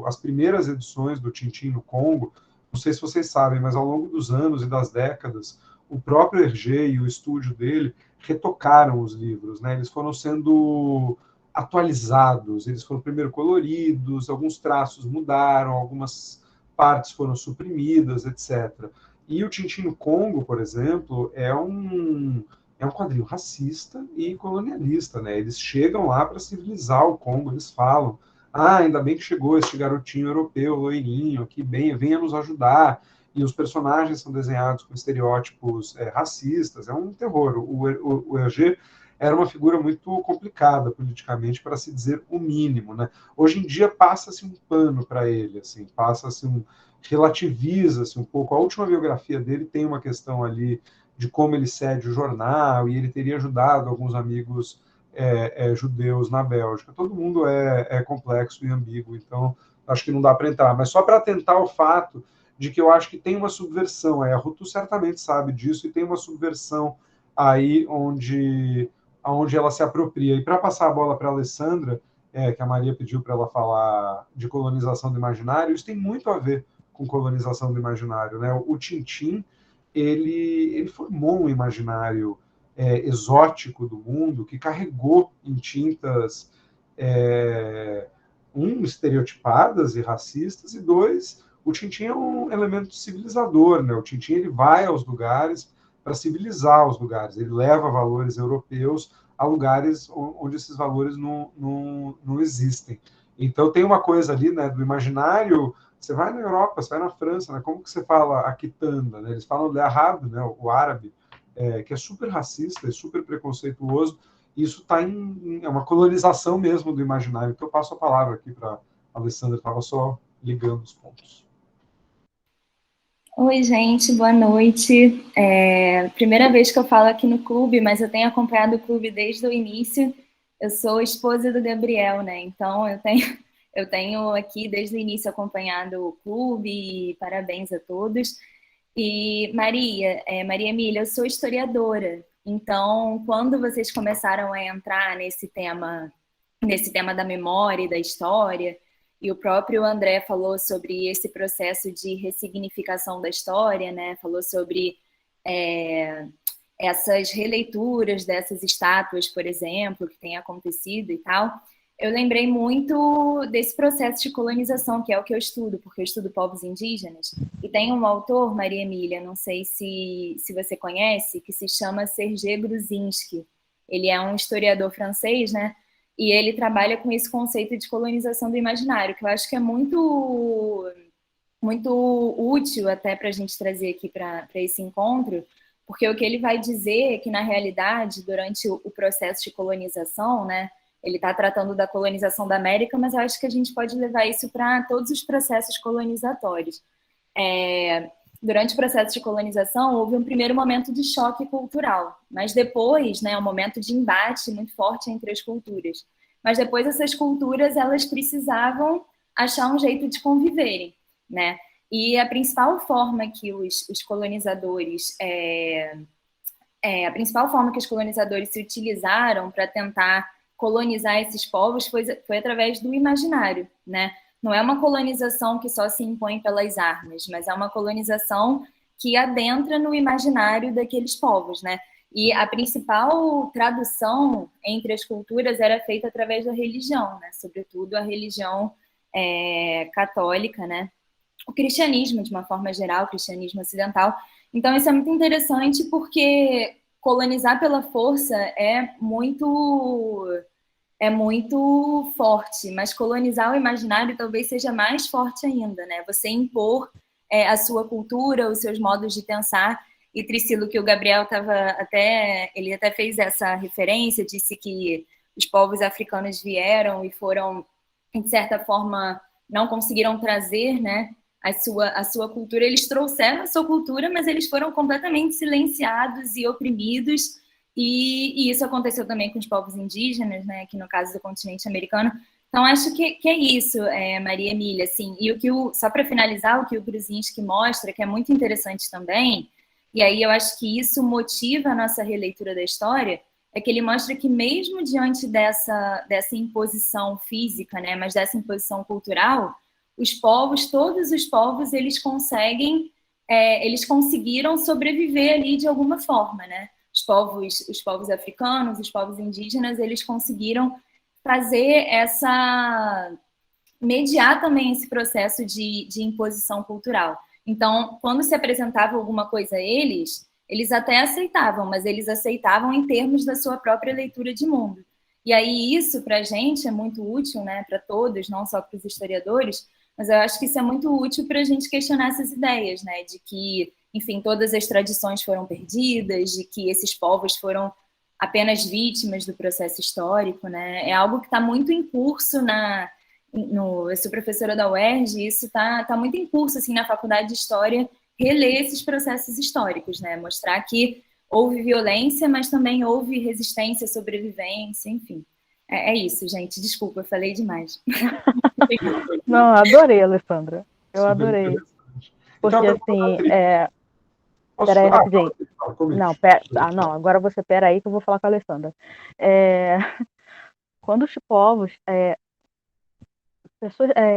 As primeiras edições do Tintin no Congo, não sei se vocês sabem, mas ao longo dos anos e das décadas, o próprio Hergé e o estúdio dele retocaram os livros, né? Eles foram sendo atualizados, eles foram primeiro coloridos, alguns traços mudaram, algumas partes foram suprimidas, etc. E o Tintin no Congo, por exemplo, é um quadrinho racista e colonialista, né? Eles chegam lá para civilizar o Congo, eles falam, ainda bem que chegou este garotinho europeu, loirinho, que venha nos ajudar, e os personagens são desenhados com estereótipos racistas, é um terror. O Hergé era uma figura muito complicada politicamente, para se dizer o mínimo, né? Hoje em dia passa-se um pano para ele, assim, relativiza-se um pouco. A última biografia dele tem uma questão ali de como ele cede o jornal, e ele teria ajudado alguns amigos judeus na Bélgica. Todo mundo é complexo e ambíguo, então acho que não dá para entrar. Mas só para atentar ao fato de que eu acho que tem uma subversão. A Rutu certamente sabe disso, e tem uma subversão aí onde ela se apropria. E para passar a bola para a Alessandra, que a Maria pediu para ela falar de colonização do imaginário, isso tem muito a ver com colonização do imaginário, né? O Tintin, ele formou um imaginário exótico do mundo, que carregou em tintas estereotipadas e racistas, e dois, o Tintin é um elemento civilizador, né? O Tintin, ele vai aos lugares para civilizar os lugares, ele leva valores europeus a lugares onde esses valores não existem. Então tem uma coisa ali, né, do imaginário. Você vai na Europa, você vai na França, né, como que você fala a quitanda, né? Eles falam errado, né, o árabe, que é super racista, é super preconceituoso. Isso está é uma colonização mesmo do imaginário. Então eu passo a palavra aqui para a Alessandra, estava só ligando os pontos. Oi, gente, boa noite. Primeira vez que eu falo aqui no clube, mas eu tenho acompanhado o clube desde o início. Eu sou esposa do Gabriel, né? Então eu tenho aqui desde o início acompanhado o clube e parabéns a todos. E Maria Emília, eu sou historiadora. Então, quando vocês começaram a entrar nesse tema da memória e da história, e o próprio André falou sobre esse processo de ressignificação da história, né? Falou sobre essas releituras dessas estátuas, por exemplo, que tem acontecido e tal. Eu lembrei muito desse processo de colonização, que é o que eu estudo, porque eu estudo povos indígenas. E tem um autor, Maria Emília, não sei se você conhece, que se chama Serge Gruzinski. Ele é um historiador francês, né? E ele trabalha com esse conceito de colonização do imaginário, que eu acho que é muito, muito útil até para a gente trazer aqui para esse encontro, porque o que ele vai dizer é que, na realidade, durante o processo de colonização, né, ele está tratando da colonização da América, mas eu acho que a gente pode levar isso para todos os processos colonizatórios. Durante o processo de colonização, houve um primeiro momento de choque cultural, mas depois, né, um momento de embate muito forte entre as culturas. Mas depois essas culturas, elas precisavam achar um jeito de conviverem, né? E a principal forma que os colonizadores se utilizaram para tentar colonizar esses povos foi através do imaginário, né? Não é uma colonização que só se impõe pelas armas, mas é uma colonização que adentra no imaginário daqueles povos, né? E a principal tradução entre as culturas era feita através da religião, né? Sobretudo a religião católica, né? O cristianismo, de uma forma geral, o cristianismo ocidental. Então, isso é muito interessante porque colonizar pela força é muito forte, mas colonizar o imaginário talvez seja mais forte ainda, né? Você impor a sua cultura, os seus modos de pensar. E Tricilo, que o Gabriel ele até fez essa referência, disse que os povos africanos vieram e foram, de certa forma, não conseguiram trazer, né, a sua cultura. Eles trouxeram a sua cultura, mas eles foram completamente silenciados e oprimidos. E isso aconteceu também com os povos indígenas, né, aqui no caso do continente americano. Então, acho que é isso, Maria Emília, assim. E só para finalizar, o que o Gruzinski mostra, que é muito interessante também, e aí eu acho que isso motiva a nossa releitura da história, é que ele mostra que mesmo diante dessa imposição física, né, mas dessa imposição cultural, todos os povos, eles conseguiram sobreviver ali de alguma forma, né? Os povos africanos, os povos indígenas, eles conseguiram mediar também esse processo de imposição cultural. Então, quando se apresentava alguma coisa a eles até aceitavam, mas eles aceitavam em termos da sua própria leitura de mundo. E aí isso, para a gente, é muito útil, né, para todos, não só para os historiadores, mas eu acho que isso é muito útil para a gente questionar essas ideias, né, de que, enfim, todas as tradições foram perdidas, de que esses povos foram apenas vítimas do processo histórico, né? É algo que está muito em curso eu sou professora da UERJ, e isso está muito em curso, assim, na faculdade de História, reler esses processos históricos, né? Mostrar que houve violência, mas também houve resistência, sobrevivência, enfim. É isso, gente. Desculpa, eu falei demais. Não, adorei, Alessandra. Eu adorei. Porque, Então, assim, peraí, rapidinho. Não, agora você pera aí que eu vou falar com a Alessandra. Quando os povos,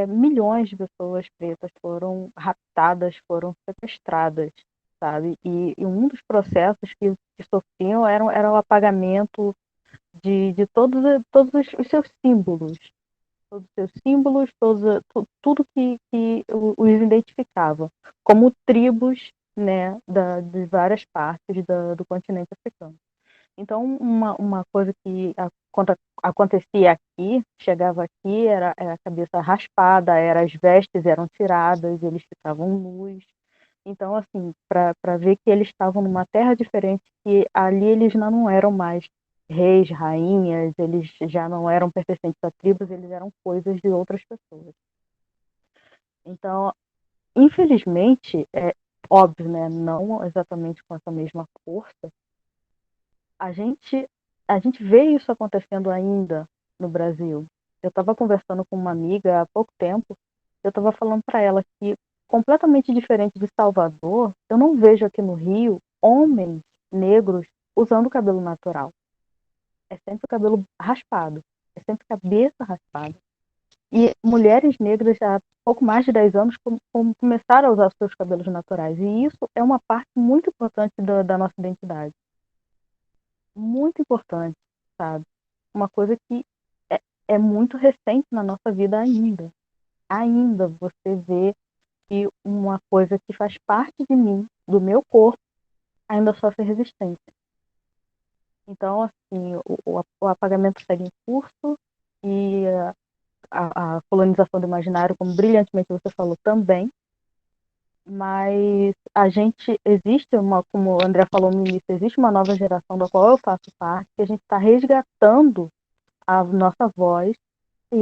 milhões de pessoas pretas foram raptadas, foram sequestradas, sabe? E um dos processos que sofriam era o apagamento de todos os seus símbolos. Todos os seus símbolos, tudo que os identificava como tribos, né, de várias partes do continente africano. Então, uma coisa que quando acontecia aqui, chegava aqui, era a cabeça raspada, as vestes eram tiradas, eles ficavam nus. Então, assim, para ver que eles estavam numa terra diferente, que ali eles já não eram mais reis, rainhas, eles já não eram pertencentes a tribos, eles eram coisas de outras pessoas. Então, infelizmente, é óbvio, né, não exatamente com essa mesma força, a gente vê isso acontecendo ainda no Brasil. Eu estava conversando com uma amiga há pouco tempo, eu estava falando para ela que, completamente diferente de Salvador, eu não vejo aqui no Rio homens negros usando cabelo natural. É sempre o cabelo raspado, é sempre cabeça raspada. E mulheres negras há pouco mais de 10 anos começaram a usar os seus cabelos naturais. E isso é uma parte muito importante da nossa identidade. Muito importante, sabe? Uma coisa que é muito recente na nossa vida ainda. Ainda você vê que uma coisa que faz parte de mim, do meu corpo, ainda sofre resistência. Então, assim, o apagamento segue em curso e a colonização do imaginário, como brilhantemente você falou, também. Mas existe como o André falou no início, existe uma nova geração da qual eu faço parte, que a gente está resgatando a nossa voz e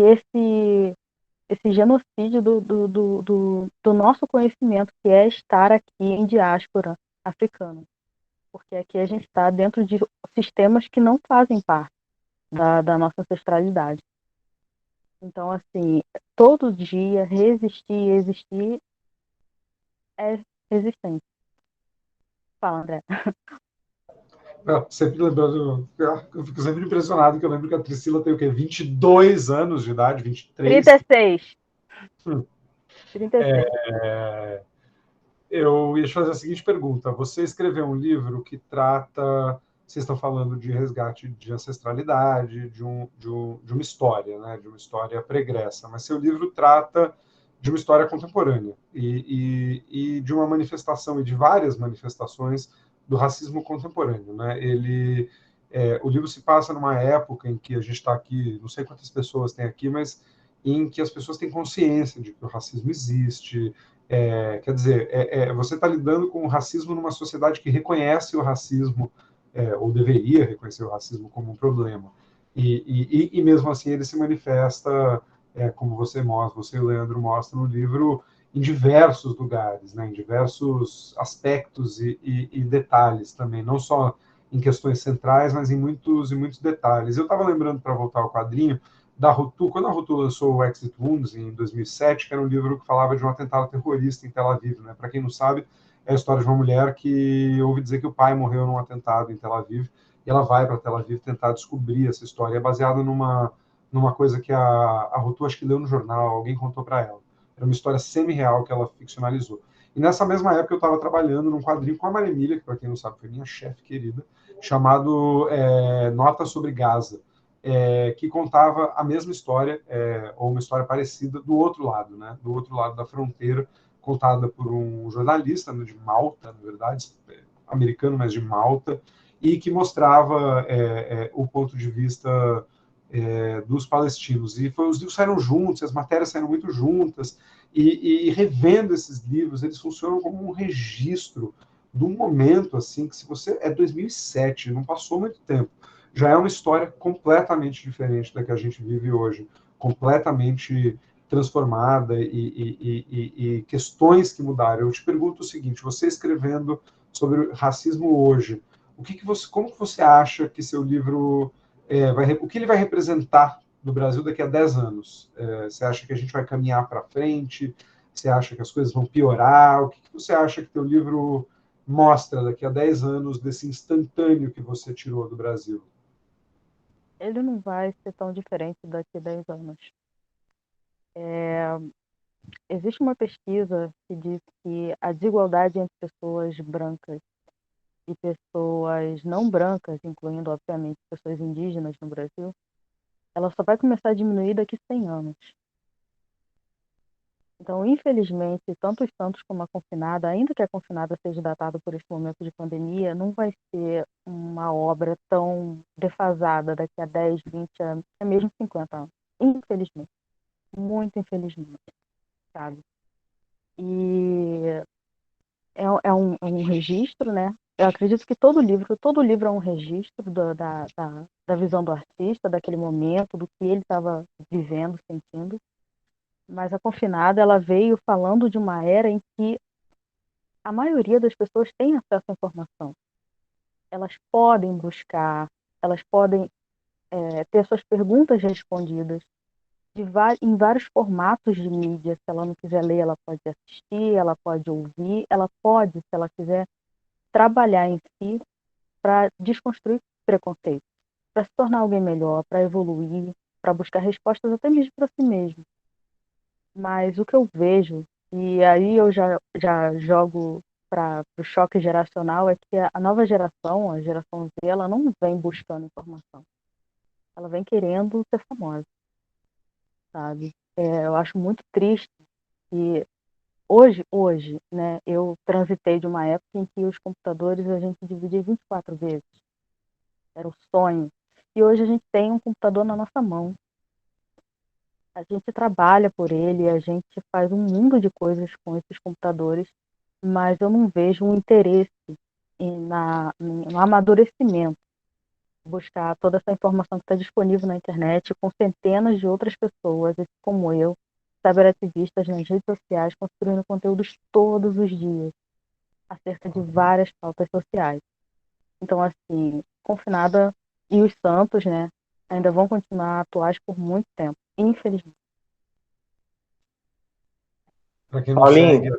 esse genocídio do nosso conhecimento, que é estar aqui em diáspora africana. Porque aqui a gente está dentro de sistemas que não fazem parte da nossa ancestralidade. Então, assim, todo dia existir é resistência. Fala, André. Sempre lembrando, eu fico sempre impressionado, que eu lembro que a Priscila tem o quê? 22 anos de idade, 23? 36. 36. Eu ia te fazer a seguinte pergunta. Você escreveu um livro que trata, vocês estão falando de resgate de ancestralidade, de uma história, né? De uma história pregressa, mas seu livro trata de uma história contemporânea e de uma manifestação, e de várias manifestações do racismo contemporâneo, né? O livro se passa numa época em que a gente está aqui, não sei quantas pessoas tem aqui, mas em que as pessoas têm consciência de que o racismo existe. Quer dizer, você está lidando com o racismo numa sociedade que reconhece o racismo, ou deveria reconhecer o racismo como um problema. E mesmo assim ele se manifesta, como você e o Leandro mostram no livro, em diversos lugares, né, em diversos aspectos e detalhes também, não só em questões centrais, mas em muitos detalhes. Eu estava lembrando, para voltar ao quadrinho, da Rutu, quando a Rutu lançou o Exit Wounds em 2007, que era um livro que falava de um atentado terrorista em Tel Aviv, né? Para quem não sabe, é a história de uma mulher que ouve dizer que o pai morreu num atentado em Tel Aviv, e ela vai para Tel Aviv tentar descobrir essa história. É baseada numa coisa que a Rutu acho que leu no jornal, alguém contou para ela. Era uma história semi-real que ela ficcionalizou. E nessa mesma época eu estava trabalhando num quadrinho com a Maria Emília, que para quem não sabe foi minha chefe querida, chamado Nota sobre Gaza, que contava a mesma história, ou uma história parecida, do outro lado, né? Do outro lado da fronteira, contada por um jornalista, né, de Malta, na verdade, americano, mas de Malta, e que mostrava o ponto de vista dos palestinos. E os livros saíram juntos, as matérias saíram muito juntas, e revendo esses livros, eles funcionam como um registro de um momento, assim, que se você... É 2007, não passou muito tempo. Já é uma história completamente diferente da que a gente vive hoje, completamente transformada e questões que mudaram. Eu te pergunto o seguinte: você escrevendo sobre racismo hoje, como que você acha que seu livro o que ele vai representar no Brasil daqui a 10 anos? Você acha que a gente vai caminhar para frente? Você acha que as coisas vão piorar? O que você acha que teu livro mostra daqui a 10 anos desse instantâneo que você tirou do Brasil? Ele não vai ser tão diferente daqui a 10 anos. Existe uma pesquisa que diz que a desigualdade entre pessoas brancas e pessoas não brancas, incluindo, obviamente, pessoas indígenas no Brasil, ela só vai começar a diminuir daqui a 100 anos. Então, infelizmente, tanto os santos como a confinada, ainda que a confinada seja datada por esse momento de pandemia, não vai ser uma obra tão defasada daqui a 10, 20 anos, até mesmo 50 anos. Infelizmente. Muito infelizmente, sabe? E é um registro, né? Eu acredito que todo livro é um registro da visão do artista, daquele momento, do que ele estava vivendo, sentindo. Mas a confinada, ela veio falando de uma era em que a maioria das pessoas tem acesso à informação. Elas podem buscar, elas podem ter suas perguntas respondidas em vários formatos de mídia. Se ela não quiser ler, ela pode assistir, ela pode ouvir, ela pode, se ela quiser, trabalhar em si para desconstruir preconceitos, para se tornar alguém melhor, para evoluir, para buscar respostas até mesmo para si mesmo. Mas o que eu vejo, e aí eu já jogo para o choque geracional, é que a nova geração, a geração Z, ela não vem buscando informação. Ela vem querendo ser famosa, sabe? Eu acho muito triste que hoje, né, eu transitei de uma época em que os computadores a gente dividia 24 vezes. Era o sonho. E hoje a gente tem um computador na nossa mão. A gente trabalha por ele, a gente faz um mundo de coisas com esses computadores, mas eu não vejo um interesse no amadurecimento, buscar toda essa informação que está disponível na internet, com centenas de outras pessoas, como eu, cyberativistas nas redes sociais, construindo conteúdos todos os dias, acerca de várias pautas sociais. Então, assim, confinada e os santos, né, ainda vão continuar atuais por muito tempo, infelizmente. Para quem não Paulinho. segue,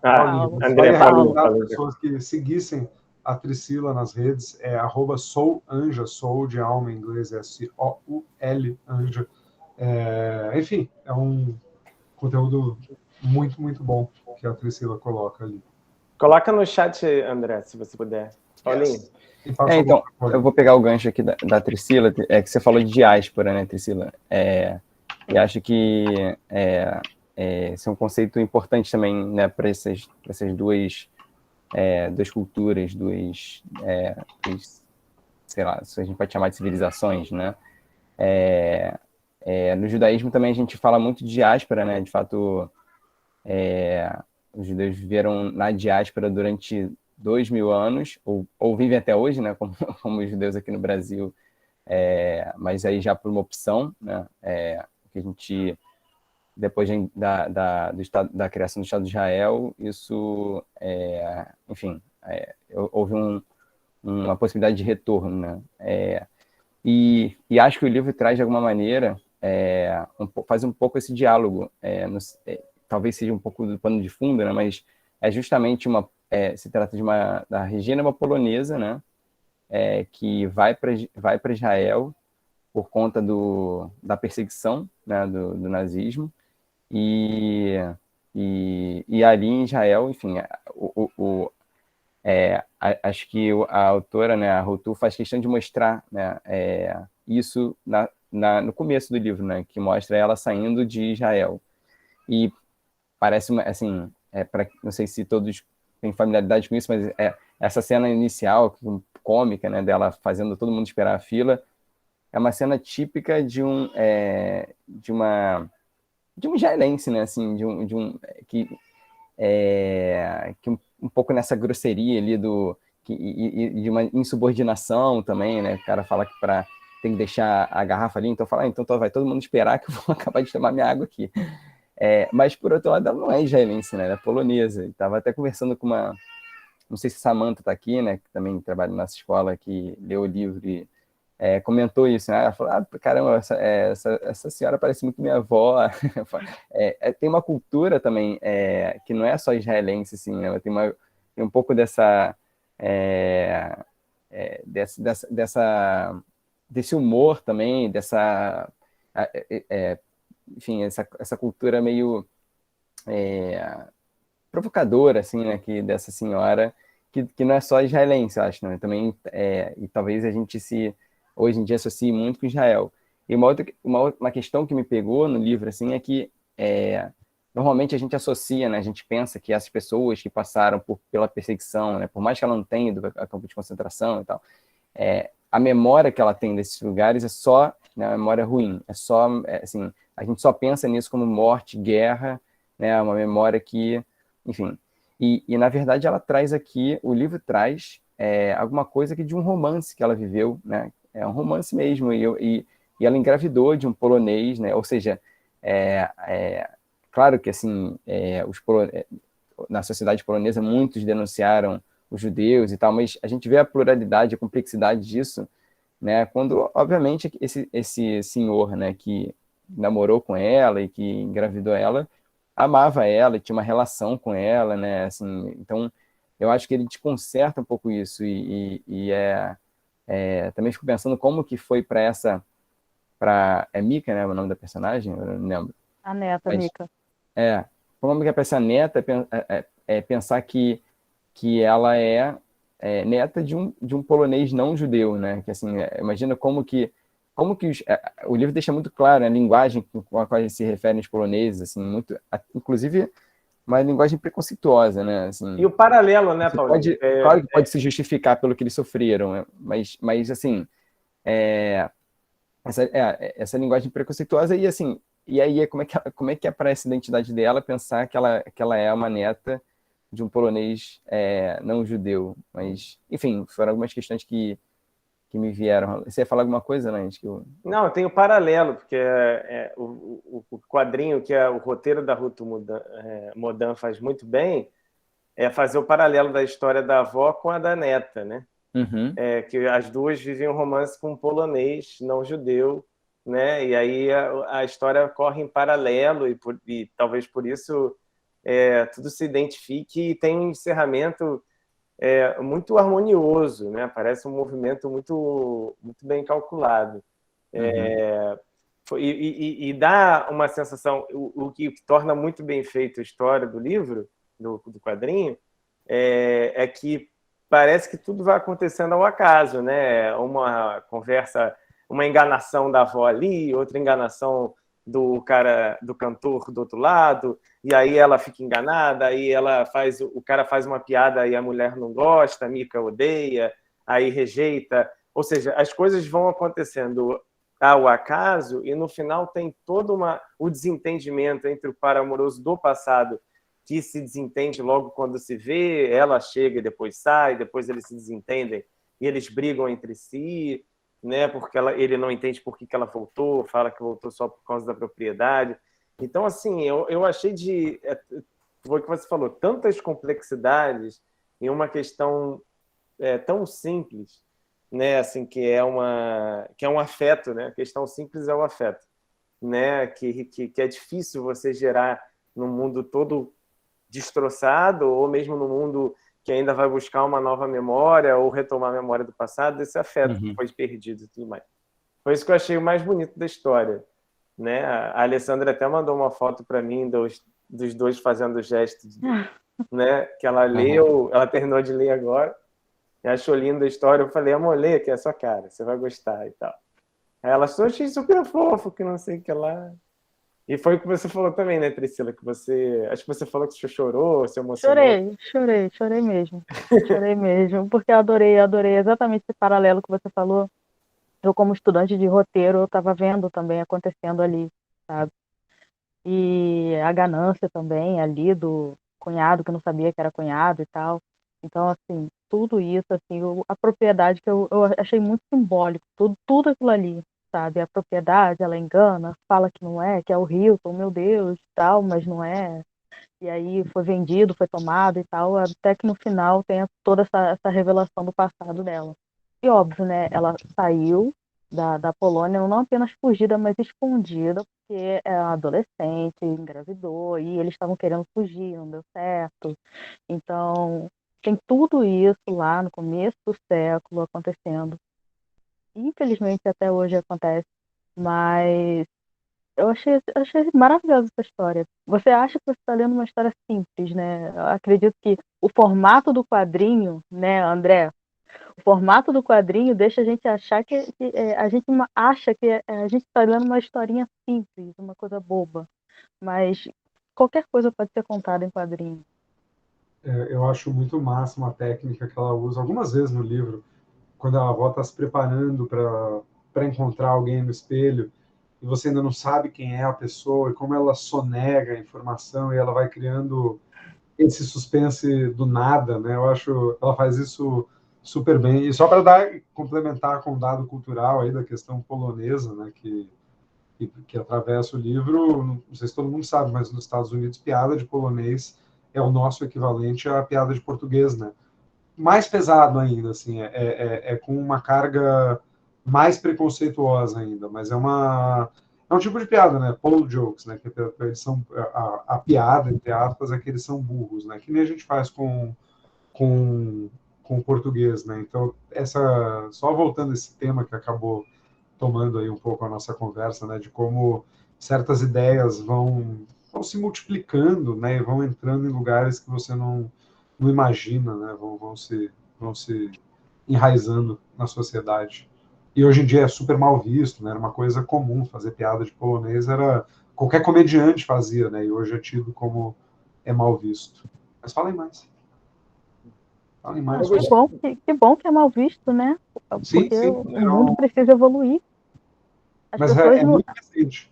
Paulo. André, só Paulo. recomendar as pessoas que seguissem a Tricila nas redes, é @soulanja, soul de alma em inglês, é SOUL, anja. Enfim, é um conteúdo muito, muito bom que a Tricila coloca ali. Coloca no chat, André, se você puder. Paulinho. Então, eu vou pegar o gancho aqui da Tricila, que você falou de diáspora, né, Tricila? E acho que esse é um conceito importante também, né, para essas duas culturas, sei lá, se a gente pode chamar de civilizações, né? No judaísmo também a gente fala muito de diáspora, né? De fato, os judeus viveram na diáspora durante 2000 anos, ou vivem até hoje, né? Como os judeus aqui no Brasil, mas aí já por uma opção, né? Que a gente, depois da criação do Estado de Israel, isso, enfim, houve uma possibilidade de retorno, né? E acho que o livro traz, de alguma maneira, faz um pouco esse diálogo, talvez seja um pouco do pano de fundo, né? Mas é justamente se trata da Regina, uma polonesa, né? Que vai para Israel por conta da perseguição, né? do nazismo, e ali em Israel, enfim, acho que a autora, né, a Rutu, faz questão de mostrar, né, isso no começo do livro, né, que mostra ela saindo de Israel. E parece, assim, não sei se todos têm familiaridade com isso, mas essa cena inicial, cômica, né, dela fazendo todo mundo esperar a fila, é uma cena típica de um israelense, né, assim, que um pouco nessa grosseria ali e de uma insubordinação também, né? O cara fala que tem que deixar a garrafa ali, então fala, então vai todo mundo esperar que eu vou acabar de tomar minha água aqui. Mas, por outro lado, ela não é israelense, né? Ela é polonesa. Estava até conversando com não sei se Samantha está aqui, né? Que também trabalha nessa escola, que leu o livro e comentou isso, né? Ela falou, caramba, essa senhora parece muito minha avó. Tem uma cultura também que não é só israelense, assim, ela tem um pouco desse humor também, enfim, essa cultura meio provocadora, assim, né? Dessa senhora, que não é só israelense, eu acho, né? Também, e talvez a gente hoje em dia associe muito com Israel. E uma questão que me pegou no livro, assim, é que normalmente a gente associa, né, a gente pensa que essas pessoas que passaram pela perseguição, né, por mais que ela não tenha ido a campo de concentração e tal, a memória que ela tem desses lugares é só, né, uma memória ruim, assim, a gente só pensa nisso como morte, guerra, né, uma memória que, enfim, e na verdade ela traz aqui, o livro traz alguma coisa que de um romance que ela viveu, né, é um romance mesmo, e ela engravidou de um polonês, né, ou seja, claro que assim, na sociedade polonesa muitos denunciaram os judeus e tal, mas a gente vê a pluralidade, a complexidade disso, né, quando, obviamente, esse senhor, né, que namorou com ela e que engravidou ela, amava ela e tinha uma relação com ela, né, assim, então eu acho que ele desconcerta um pouco isso também fico pensando como que foi para Mika, né, o nome da personagem, eu não lembro. A neta, Mas, Mika. como que é para essa neta pensar que ela neta de um polonês não judeu, né? Que assim, imagina como que o livro deixa muito claro, né, a linguagem com a qual eles se referem os poloneses, assim, muito, inclusive uma linguagem preconceituosa, né? Assim, E o paralelo, né, Paulinho? Claro que pode se justificar pelo que eles sofreram, né? Mas assim, essa linguagem preconceituosa e assim, e aí como é que é para essa identidade dela pensar que ela é uma neta de um polonês não judeu, mas enfim, foram algumas questões que me vieram. Você ia falar alguma coisa, né? Não, tem o paralelo, porque o quadrinho que o roteiro da Ruth Modan faz muito bem é fazer o paralelo da história da avó com a da neta, né? Uhum. Que as duas vivem um romance com um polonês não judeu, né? E aí a história corre em paralelo e talvez por isso tudo se identifique e tem um encerramento muito harmonioso, né? Parece um movimento muito, muito bem calculado. Uhum. E dá uma sensação, o que torna muito bem feito a história do livro, do quadrinho, é que parece que tudo vai acontecendo ao acaso, né? Uma conversa, uma enganação da avó ali, outra enganação do cara, do cantor do outro lado, e aí ela fica enganada, aí o cara faz uma piada e a mulher não gosta, a Mika odeia, aí rejeita, ou seja, as coisas vão acontecendo ao acaso e no final tem todo o desentendimento entre o par amoroso do passado que se desentende logo quando se vê, ela chega e depois sai, depois eles se desentendem e eles brigam entre si, né? Porque ele não entende por que ela voltou, fala que voltou só por causa da propriedade. Então, assim, eu achei foi o que você falou, tantas complexidades em uma questão tão simples, né? Assim, que é um afeto, né? A questão simples é o afeto, né? Que é difícil você gerar num mundo todo destroçado ou mesmo no mundo que ainda vai buscar uma nova memória ou retomar a memória do passado, desse afeto que foi perdido e tudo mais. Foi isso que eu achei o mais bonito da história, né? A Alessandra até mandou uma foto para mim dos dois fazendo gestos, né? Que ela leu, ela terminou de ler agora, e achou linda a história. Eu falei, amor, lê, que é a sua cara, você vai gostar e tal. Aí ela achou, achei super fofo, que não sei o que lá. E foi o que você falou também, né, Priscila? Acho que você falou que você chorou, se emocionou. Chorei mesmo. Chorei mesmo, porque eu adorei exatamente esse paralelo que você falou. Eu, como estudante de roteiro, eu estava vendo também acontecendo ali, sabe? E a ganância também ali do cunhado que não sabia que era cunhado e tal. Então, assim, tudo isso, assim, a propriedade que eu achei muito simbólico, tudo aquilo ali, sabe? A propriedade, ela engana, fala que não é, que é o Hilton, meu Deus, tal, mas não é. E aí foi vendido, foi tomado e tal, até que no final tem toda essa revelação do passado dela. E óbvio, né, ela saiu da Polônia não apenas fugida, mas escondida, porque é uma adolescente, engravidou, e eles estavam querendo fugir, não deu certo. Então, tem tudo isso lá no começo do século acontecendo. Infelizmente, até hoje acontece, mas eu achei maravilhosa essa história. Você acha que você está lendo uma história simples, né? Eu acredito que o formato do quadrinho, né, André? O formato do quadrinho deixa a gente achar a gente acha que a gente está lendo uma historinha simples, uma coisa boba. Mas qualquer coisa pode ser contada em quadrinho. Eu acho muito massa uma técnica que ela usa algumas vezes no livro, quando a avó está se preparando para encontrar alguém no espelho, e você ainda não sabe quem é a pessoa, e como ela sonega a informação, e ela vai criando esse suspense do nada, né? Eu acho ela faz isso super bem. E só para complementar com um dado cultural aí da questão polonesa, né? Que atravessa o livro, não sei se todo mundo sabe, mas nos Estados Unidos, piada de polonês é o nosso equivalente à piada de português, né? Mais pesado ainda, assim, é com uma carga mais preconceituosa ainda, mas é um tipo de piada, né? Pole jokes, né? Que eles são a piada, entre aspas, é que eles são burros, né? Que nem a gente faz com, com o português, né? Então, só voltando a esse tema que acabou tomando aí um pouco a nossa conversa, né? De como certas ideias vão se multiplicando, né? E vão entrando em lugares que você não imagina, né? Vão se enraizando na sociedade. E hoje em dia é super mal visto, né? Era uma coisa comum fazer piada de polonês, qualquer comediante fazia, né? E hoje é tido como é mal visto. Mas falem mais. Falem mais. Que bom que é mal visto, né? Sim, Porque sim. o mundo precisa evoluir. As Mas pessoas não, muito recente.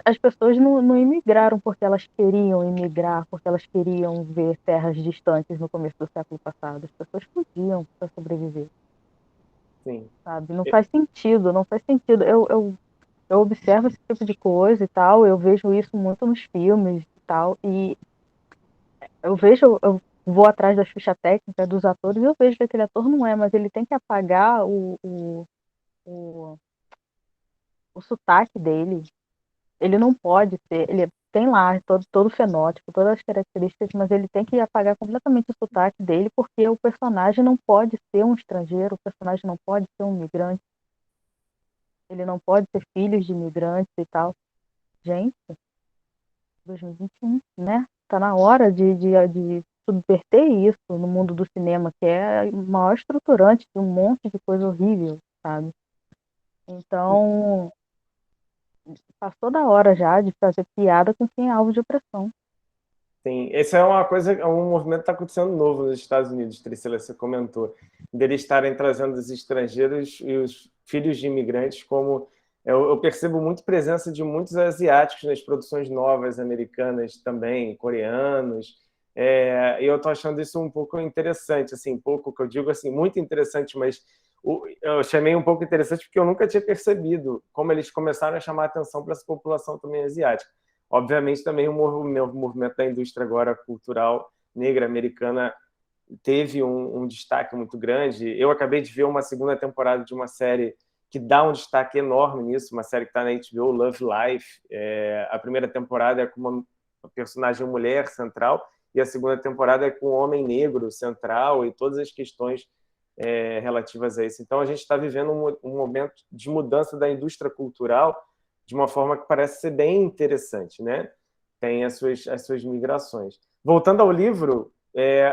as pessoas não imigraram porque elas queriam imigrar, porque elas queriam ver terras distantes no começo do século passado. As pessoas fugiam para sobreviver. Sim. Sabe? Não faz sentido, não faz sentido. Eu observo esse tipo de coisa e tal, eu vejo isso muito nos filmes e tal, e eu vou atrás da ficha técnica dos atores, eu vejo que aquele ator não é, mas ele tem que apagar o, o sotaque dele. Ele não pode ter, ele tem lá todo o fenótipo, todas as características, mas ele tem que apagar completamente o sotaque dele, porque o personagem não pode ser um estrangeiro, o personagem não pode ser um migrante, ele não pode ter filhos de imigrantes e tal. Gente, 2021, né? Tá na hora de subverter isso no mundo do cinema, que é o maior estruturante de um monte de coisa horrível, sabe? Então, passou da hora já de fazer piada com quem é alvo de opressão. Sim, essa é uma coisa, é um movimento que está acontecendo novo nos Estados Unidos, Priscila, você comentou, deles estarem trazendo os estrangeiros e os filhos de imigrantes como... Eu percebo muito presença de muitos asiáticos nas produções novas americanas também, coreanos, e eu estou achando isso um pouco interessante, assim, pouco que eu digo assim, muito interessante, mas eu chamei um pouco interessante porque eu nunca tinha percebido como eles começaram a chamar a atenção para essa população também asiática. Obviamente, também o movimento da indústria agora cultural negra americana teve um destaque muito grande. Eu acabei de ver uma segunda temporada de uma série que dá um destaque enorme nisso, uma série que está na HBO, Love Life. A primeira temporada é com uma personagem mulher central e a segunda temporada é com um homem negro central e todas as questões relativas a isso. Então, a gente está vivendo um momento de mudança da indústria cultural de uma forma que parece ser bem interessante, né? Tem as suas migrações. Voltando ao livro,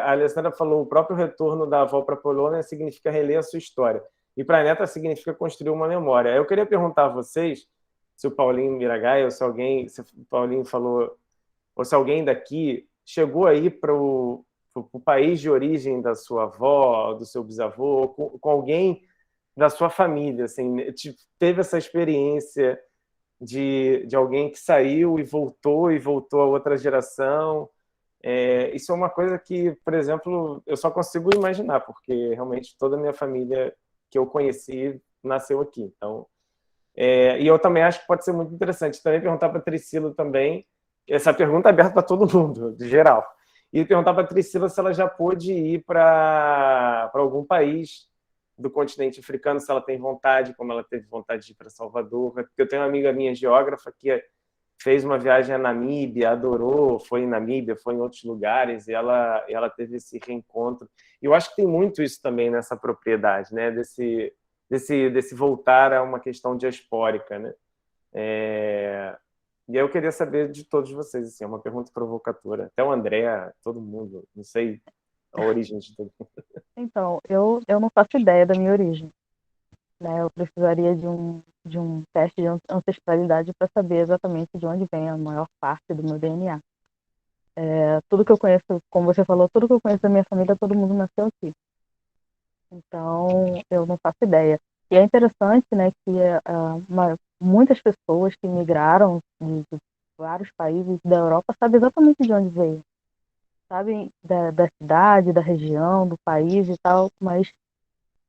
a Alessandra falou, o próprio retorno da avó para a Polônia significa reler a sua história. E para a neta significa construir uma memória. Eu queria perguntar a vocês, se o Paulinho Miragai, ou se o Paulinho falou, ou se alguém daqui chegou aí para o país de origem da sua avó, do seu bisavô, ou com alguém da sua família, assim, teve essa experiência de alguém que saiu e voltou a outra geração. Isso é uma coisa que, por exemplo, eu só consigo imaginar, porque realmente toda a minha família que eu conheci nasceu aqui. Então, e eu também acho que pode ser muito interessante. Também perguntar para a Priscila também, essa pergunta é aberta para todo mundo, de geral. E perguntar para a Priscila se ela já pôde ir para algum país do continente africano, se ela tem vontade, como ela teve vontade de ir para Salvador. Porque eu tenho uma amiga minha, geógrafa, que fez uma viagem à Namíbia, adorou, foi em Namíbia, foi em outros lugares, e ela teve esse reencontro. E eu acho que tem muito isso também nessa propriedade, né? Desse voltar a uma questão diaspórica, né? E aí eu queria saber de todos vocês, assim, é uma pergunta provocatora. Até o André, todo mundo, não sei a origem de todo mundo. Então, eu não faço ideia da minha origem. né? Eu precisaria de um teste de ancestralidade para saber exatamente de onde vem a maior parte do meu DNA. Tudo que eu conheço, como você falou, tudo que eu conheço da minha família, todo mundo nasceu aqui. Então, eu não faço ideia. E é interessante, né, que muitas pessoas que migraram de vários países da Europa sabem exatamente de onde veio. Sabem da cidade, da região, do país e tal, mas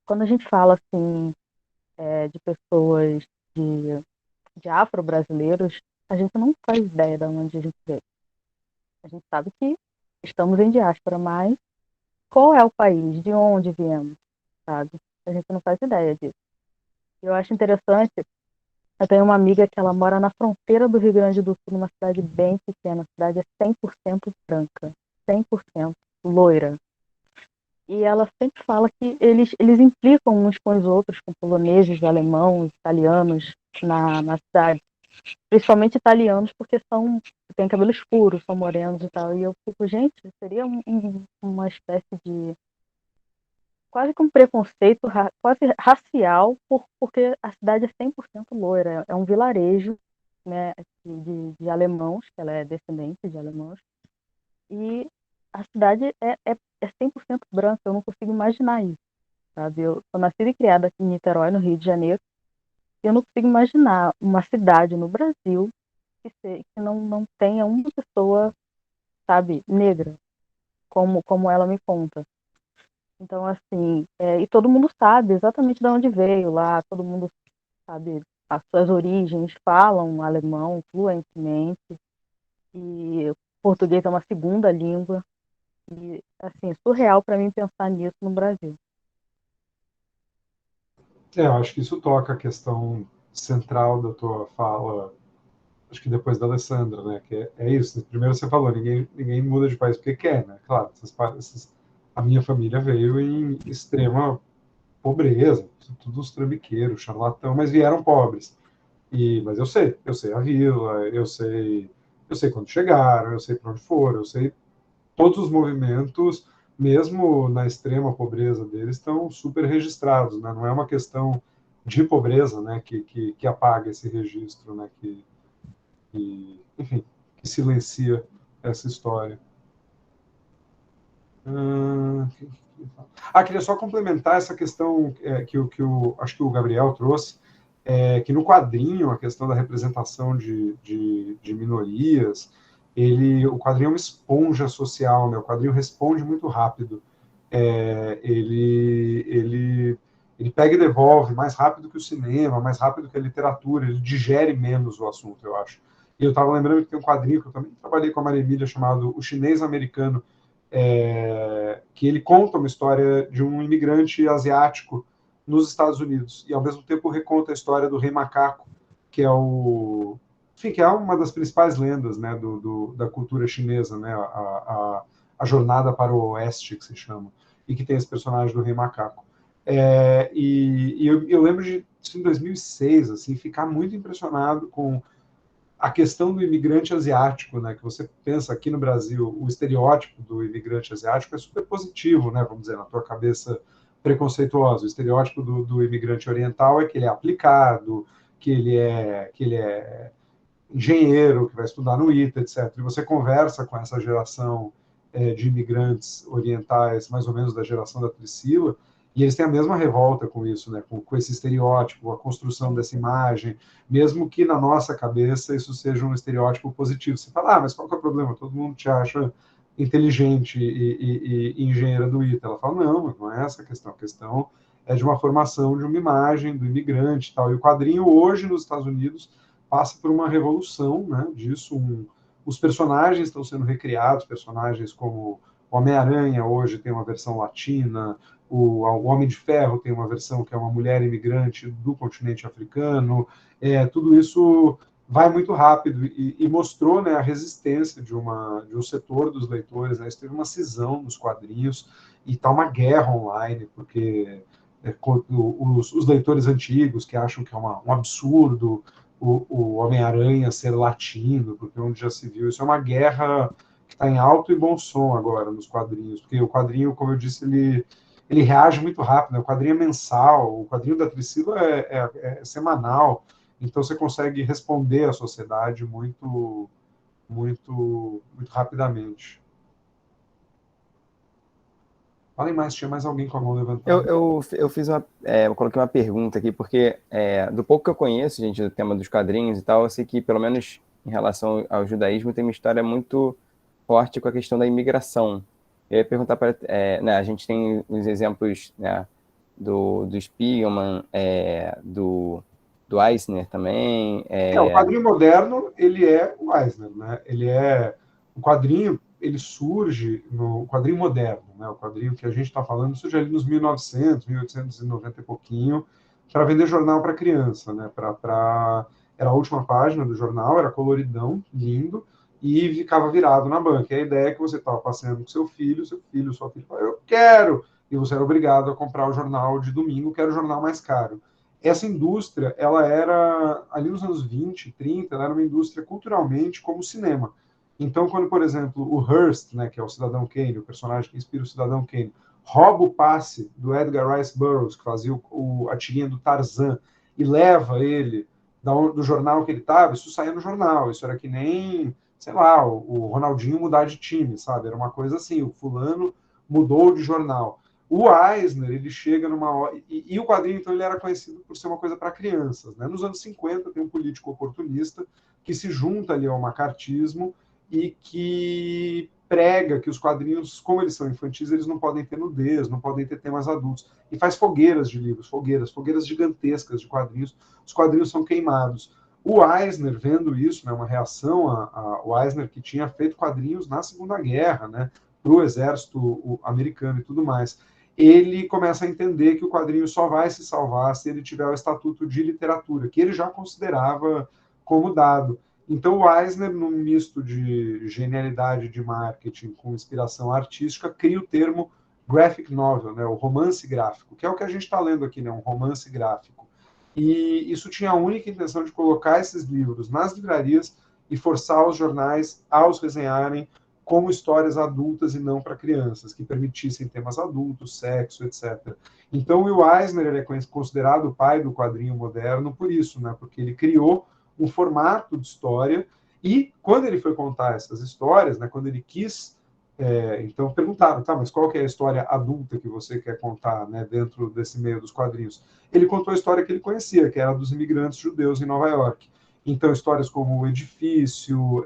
quando a gente fala, assim, de pessoas de afro-brasileiros, a gente não faz ideia de onde a gente veio. A gente sabe que estamos em diáspora, mas qual é o país? De onde viemos? Sabe? A gente não faz ideia disso. Eu acho interessante, eu tenho uma amiga que ela mora na fronteira do Rio Grande do Sul, numa cidade bem pequena, a cidade é 100% branca, 100% loira. E ela sempre fala que eles implicam uns com os outros, com poloneses, alemãos, italianos na cidade. Principalmente italianos, porque têm cabelo escuro, são morenos e tal. E eu fico, gente, seria uma espécie de quase que um preconceito quase racial, porque a cidade é 100% loira. É um vilarejo, né, de alemãos, que ela é descendente de alemãos, e a cidade é 100% branca. Eu não consigo imaginar isso, sabe? Eu sou nascida e criada aqui em Niterói, no Rio de Janeiro, e eu não consigo imaginar uma cidade no Brasil que não tenha uma pessoa, sabe, negra, como ela me conta. Então, assim, e todo mundo sabe exatamente de onde veio lá, todo mundo sabe as suas origens, falam alemão fluentemente, e português é uma segunda língua, e, assim, é surreal para mim pensar nisso no Brasil. Eu acho que isso toca a questão central da tua fala, acho que depois da Alessandra, né? Que é isso. Primeiro você falou, ninguém muda de país porque quer, né? Claro, a minha família veio em extrema pobreza, todos trambiqueiros, charlatão, mas vieram pobres. Mas eu sei a vila, eu sei quando chegaram, eu sei para onde foram, eu sei todos os movimentos, mesmo na extrema pobreza deles, estão super registrados, né? Não é uma questão de pobreza, né, que apaga esse registro, né, enfim, que silencia essa história. Queria só complementar essa questão que acho que o Gabriel trouxe, que no quadrinho, a questão da representação de minorias, o quadrinho é uma esponja social, né? O quadrinho responde muito rápido. Ele pega e devolve mais rápido que o cinema, mais rápido que a literatura, ele digere menos o assunto, eu acho. E eu estava lembrando que tem um quadrinho que eu também trabalhei com a Maria Emília, chamado O Chinês Americano, que ele conta uma história de um imigrante asiático nos Estados Unidos, e ao mesmo tempo reconta a história do Rei Macaco, que é que é uma das principais lendas, né, da cultura chinesa, né, a jornada para o oeste, que se chama, e que tem esse personagem do Rei Macaco. Eu lembro de, em 2006, assim, ficar muito impressionado com a questão do imigrante asiático, né, que você pensa aqui no Brasil, o estereótipo do imigrante asiático é super positivo, né, vamos dizer, na tua cabeça preconceituosa. O estereótipo do imigrante oriental é que ele é aplicado, que ele é engenheiro, que vai estudar no ITA, etc. E você conversa com essa geração de imigrantes orientais, mais ou menos da geração da Priscila, e eles têm a mesma revolta com isso, né? Com esse estereótipo, a construção dessa imagem, mesmo que na nossa cabeça isso seja um estereótipo positivo. Você fala, mas qual que é o problema? Todo mundo te acha inteligente e engenheira do ITA. Ela fala, não é essa a questão é de uma formação de uma imagem do imigrante e tal. E o quadrinho hoje nos Estados Unidos passa por uma revolução, né, disso. Os personagens estão sendo recriados, personagens como o Homem-Aranha hoje tem uma versão latina, o Homem de Ferro tem uma versão que é uma mulher imigrante do continente africano. Tudo isso vai muito rápido e mostrou, né, a resistência de um setor dos leitores, né? Isso teve uma cisão nos quadrinhos e está uma guerra online, porque os leitores antigos que acham que é um absurdo o Homem-Aranha ser latino, porque onde já se viu, isso é uma guerra que está em alto e bom som agora nos quadrinhos, porque o quadrinho, como eu disse, ele reage muito rápido, né? O quadrinho é mensal, o quadrinho da Tricila é semanal, então você consegue responder à sociedade muito rapidamente. Falem mais, tinha mais alguém com a mão levantada. Eu fiz eu coloquei uma pergunta aqui, porque do pouco que eu conheço, gente, do tema dos quadrinhos e tal, eu sei que, pelo menos em relação ao judaísmo, tem uma história muito forte com a questão da imigração. Eu ia perguntar né, a gente tem os exemplos, né, do Spiegelman, do Eisner também. O quadrinho moderno, ele é o Eisner, né? O quadrinho, ele surge no quadrinho moderno, né? O quadrinho que a gente está falando surge ali nos 1900, 1890 e pouquinho, para vender jornal para criança, né? Era a última página do jornal, era coloridão, lindo, e ficava virado na banca. E a ideia é que você estava passeando com sua filha fala, eu quero! E você era obrigado a comprar o jornal de domingo, que era o jornal mais caro. Essa indústria, ela era, ali nos anos 20, 30, ela era uma indústria culturalmente como o cinema. Então, quando, por exemplo, o Hearst, né, que é o Cidadão Kane, o personagem que inspira o Cidadão Kane, rouba o passe do Edgar Rice Burroughs, que fazia a tirinha do Tarzan, e leva ele do jornal que ele estava, isso saía no jornal. Isso era que nem, sei lá, o Ronaldinho mudar de time, sabe? Era uma coisa assim, o fulano mudou de jornal. O Eisner, ele chega numa hora... E o quadrinho, então, ele era conhecido por ser uma coisa para crianças, né? Nos anos 50, tem um político oportunista que se junta ali ao macartismo e que prega que os quadrinhos, como eles são infantis, eles não podem ter nudez, não podem ter temas adultos. E faz fogueiras de livros, fogueiras gigantescas de quadrinhos. Os quadrinhos são queimados. O Eisner, vendo isso, né, uma reação ao Eisner, que tinha feito quadrinhos na Segunda Guerra, né, para o exército americano e tudo mais, ele começa a entender que o quadrinho só vai se salvar se ele tiver o estatuto de literatura, que ele já considerava como dado. Então, o Eisner, num misto de genialidade de marketing com inspiração artística, cria o termo graphic novel, né, o romance gráfico, que é o que a gente está lendo aqui, né, um romance gráfico. E isso tinha a única intenção de colocar esses livros nas livrarias e forçar os jornais a os resenharem como histórias adultas e não para crianças, que permitissem temas adultos, sexo, etc. Então, o Eisner ele é considerado o pai do quadrinho moderno por isso, né? Porque ele criou um formato de história e, quando ele foi contar essas histórias, né, quando ele quis... então, perguntaram, tá, mas qual que é a história adulta que você quer contar, né, dentro desse meio dos quadrinhos? Ele contou a história que ele conhecia, que era dos imigrantes judeus em Nova York. Então, histórias como O Edifício...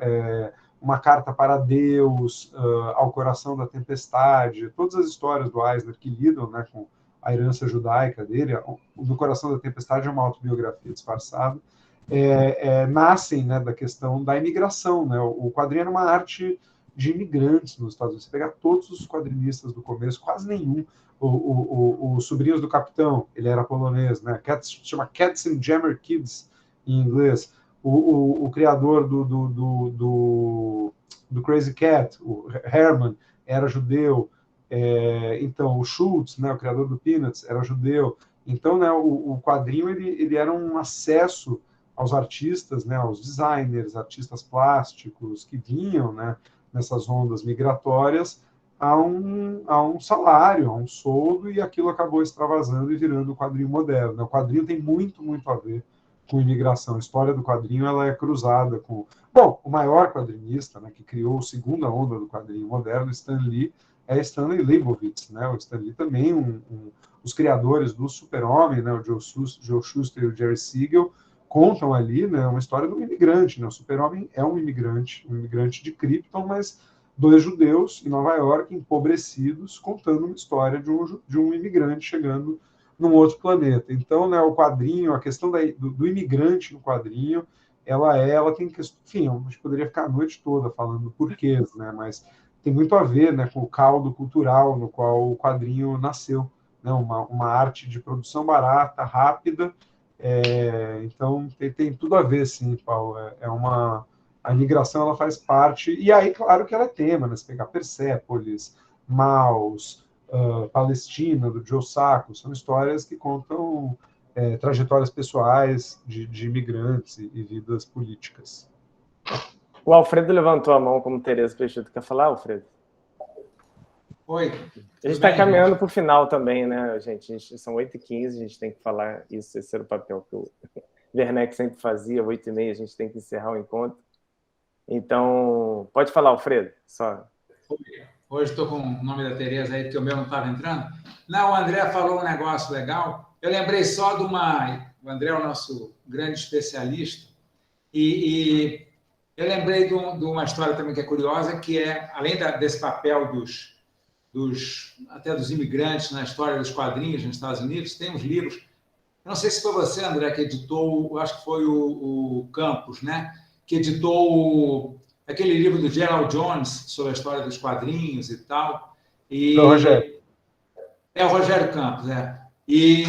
Uma Carta para Deus, Ao Coração da Tempestade, todas as histórias do Eisner que lidam, né, com a herança judaica dele. O do Coração da Tempestade é uma autobiografia disfarçada, nascem, né, da questão da imigração. Né? O quadrinho era uma arte de imigrantes nos Estados Unidos. Você pegar todos os quadrinistas do começo, quase nenhum. Os Sobrinhos do Capitão, ele era polonês, né? Chama Cats and Jammer Kids, em inglês. O criador do Crazy Cat, o Herman, era judeu. Então, o Schultz, né, o criador do Peanuts, era judeu. Então, né, o quadrinho ele era um acesso aos artistas, né, aos designers, artistas plásticos que vinham, né, nessas ondas migratórias a um salário, a um soldo, e aquilo acabou extravasando e virando o quadrinho moderno. O quadrinho tem muito, muito a ver com imigração. A história do quadrinho ela é cruzada com... Bom, o maior quadrinista, né, que criou a segunda onda do quadrinho moderno, Stan Lee, é Stanley Leibovitz. Né? O Stan Lee também, os criadores do Super-Homem, né, o Joe Shuster e o Jerry Siegel, contam ali, né, uma história do imigrante. Né? O Super-Homem é um imigrante de Krypton, mas 2 judeus em Nova York, empobrecidos, contando uma história de um imigrante chegando num outro planeta. Então, né, o quadrinho, a questão do imigrante no quadrinho, ela tem que... Enfim, a gente poderia ficar a noite toda falando porquês, né, mas tem muito a ver, né, com o caldo cultural no qual o quadrinho nasceu. Né, uma arte de produção barata, rápida. Então, tem tudo a ver, sim, Paulo. A imigração ela faz parte... E aí, claro que ela é tema, né? Se pegar Persépolis, Maus... Palestina, do Joe Sacco, são histórias que contam trajetórias pessoais de imigrantes e vidas políticas. O Alfredo levantou a mão como Tereza Peixoto. Quer falar, Alfredo? Oi. A gente Tudo está bem, caminhando para o final também, né, gente? São 8h15, a gente tem que falar isso. Esse era o papel que o Werneck sempre fazia, 8h30 a gente tem que encerrar o encontro. Então, pode falar, Alfredo. Só. Hoje estou com o nome da Tereza aí, porque o meu não estava entrando. Não, o André falou um negócio legal. Eu lembrei só de uma... O André é o nosso grande especialista. E eu lembrei de uma história também que é curiosa, que é, além desse papel até dos imigrantes na história dos quadrinhos nos Estados Unidos, tem uns livros. Eu não sei se foi você, André, que editou, acho que foi o Campos, né? Que editou aquele livro do Gerald Jones sobre a história dos quadrinhos e tal. E Não, Rogério. É o Rogério Campos, é. E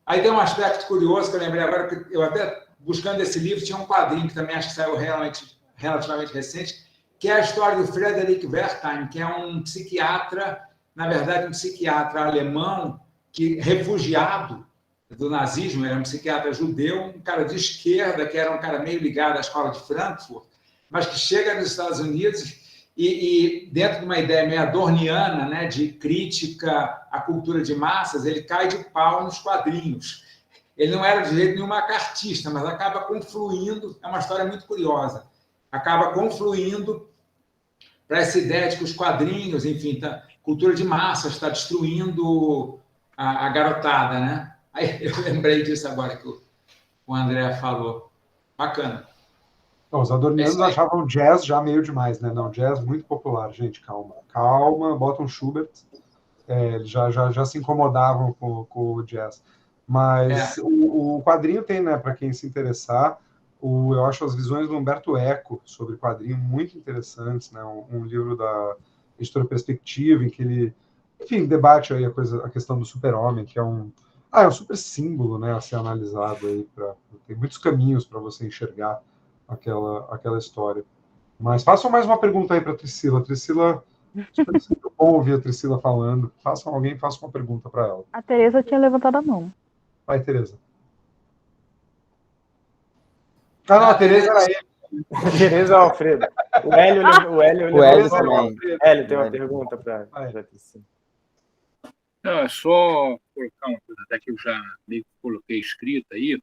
aí tem um aspecto curioso que eu lembrei agora, que eu até, buscando esse livro, tinha um quadrinho que também acho que saiu relativamente recente, que é a história do Frederick Wertheim, que é um psiquiatra, na verdade, um psiquiatra alemão, refugiado do nazismo, era um psiquiatra judeu, um cara de esquerda, que era um cara meio ligado à escola de Frankfurt, mas que chega nos Estados Unidos e dentro de uma ideia meio adorniana, né, de crítica à cultura de massas, ele cai de pau nos quadrinhos. Ele não era de jeito nenhum macartista, mas acaba confluindo, é uma história muito curiosa, acaba confluindo para essa ideia de que os quadrinhos, enfim, cultura de massas está destruindo a garotada, né? Aí eu lembrei disso agora que o André falou. Bacana. Não, os adornianos achavam jazz já meio demais, né? Não, jazz muito popular, gente, calma. Calma, bota um Schubert. Eles já se incomodavam com o jazz. Mas o quadrinho tem, né, para quem se interessar, eu acho as visões do Humberto Eco sobre quadrinho muito interessantes, né? Um livro da editora Perspectiva, em que ele, enfim, debate aí a questão do super-homem, que é um super símbolo, né, a ser analisado aí. Tem muitos caminhos para você enxergar aquela história. Mas façam mais uma pergunta aí para a Priscila. Priscila, sempre bom ouvir a Priscila falando. Faça uma pergunta para ela. A Tereza tinha levantado a mão. Vai, Tereza. Não, a Tereza era ele. Tereza ou Alfredo? O Hélio também. Hélio tem uma pergunta para a Priscila. Não, é só colocar uma coisa até que eu já meio que coloquei escrita aí,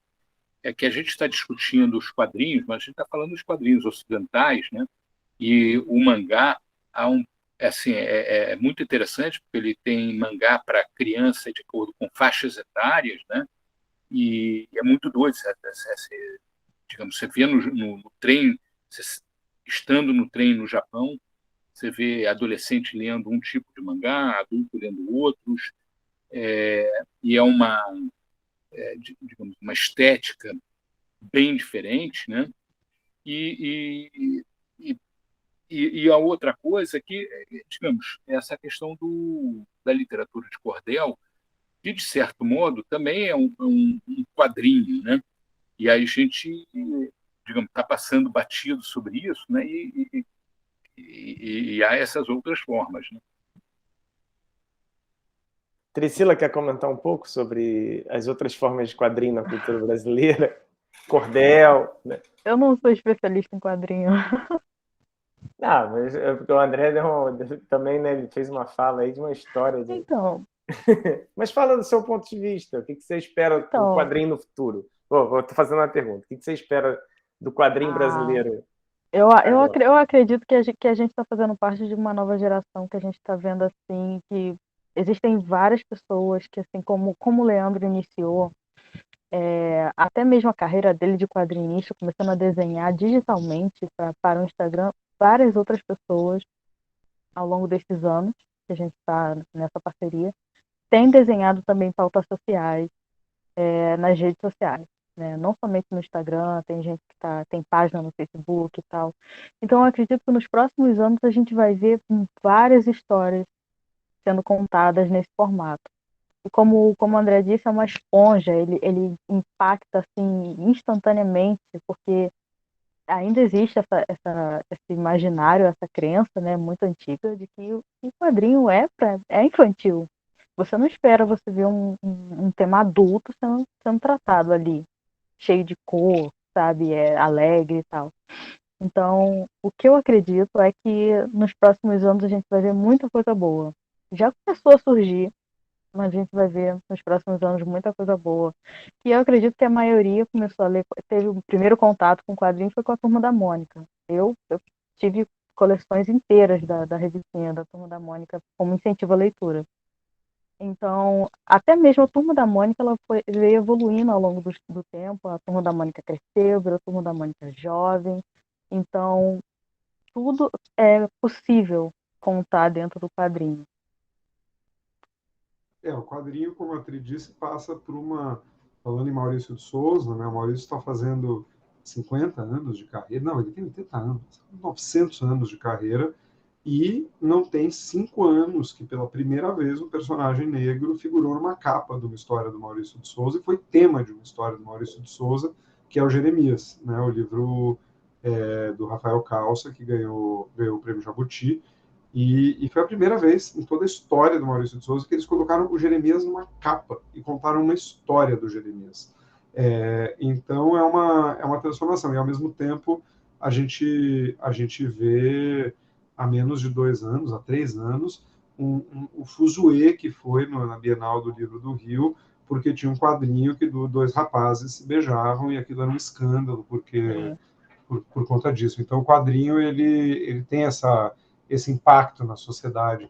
é que a gente está discutindo os quadrinhos, mas a gente está falando dos quadrinhos ocidentais, né? E o mangá é muito interessante, porque ele tem mangá para criança de acordo com faixas etárias, né? E é muito doido, digamos, você vê no trem, estando no trem no Japão, você vê adolescente lendo um tipo de mangá, adulto lendo outros, e é digamos, uma estética bem diferente, né? E a outra coisa é que, digamos, essa questão da literatura de cordel, que, de certo modo, também é um quadrinho, né? E aí a gente, digamos, está passando batido sobre isso, né? E há essas outras formas, né? Priscila quer comentar um pouco sobre as outras formas de quadrinho na cultura brasileira? Cordel, né? Eu não sou especialista em quadrinho. Mas porque o André também, né, ele fez uma fala aí de uma história. Então. Mas fala do seu ponto de vista. O que você espera do quadrinho no futuro? Estou fazendo uma pergunta. O que você espera do quadrinho brasileiro? Eu acredito que a gente está fazendo parte de uma nova geração, que a gente está vendo assim que existem várias pessoas que, assim como o Leandro iniciou, até mesmo a carreira dele de quadrinista, começando a desenhar digitalmente para o Instagram, várias outras pessoas ao longo desses anos que a gente está nessa parceria têm desenhado também pautas sociais nas redes sociais. Né? Não somente no Instagram, tem gente que tem página no Facebook e tal. Então, eu acredito que nos próximos anos a gente vai ver várias histórias sendo contadas nesse formato. E como o André disse, é uma esponja, ele impacta assim, instantaneamente, porque ainda existe esse imaginário, essa crença, né, muito antiga, de que o quadrinho é infantil. Você não espera você ver um tema adulto sendo tratado ali, cheio de cor, sabe, alegre e tal. Então, o que eu acredito é que nos próximos anos a gente vai ver muita coisa boa. já começou a surgir, mas a gente vai ver nos próximos anos muita coisa boa. E eu acredito que a maioria começou a ler, teve o primeiro contato com quadrinhos foi com a Turma da Mônica. Eu tive coleções inteiras da revistinha da Turma da Mônica como incentivo à leitura. Então, até mesmo a Turma da Mônica veio evoluindo ao longo do tempo. A Turma da Mônica cresceu, virou a Turma da Mônica jovem. Então, tudo é possível contar dentro do quadrinho. O quadrinho, como a Tri disse, passa por uma... Falando em Maurício de Souza, né? O Maurício está fazendo 50 anos de carreira. Não, ele tem 80 anos, 900 anos de carreira. E não tem 5 anos que, pela primeira vez, um personagem negro figurou numa capa de uma história do Maurício de Souza e foi tema de uma história do Maurício de Souza, que é o Jeremias, né? O livro do Rafael Calça, que ganhou o Prêmio Jabuti. E foi a primeira vez em toda a história do Maurício de Souza que eles colocaram o Jeremias numa capa e contaram uma história do Jeremias. Então é uma transformação. E, ao mesmo tempo, a gente vê, há menos de 2 anos, há 3 anos, o fuzuê que foi na Bienal do Livro do Rio, porque tinha um quadrinho que 2 rapazes se beijavam e aquilo era um escândalo, porque por conta disso. Então, o quadrinho ele tem esse impacto na sociedade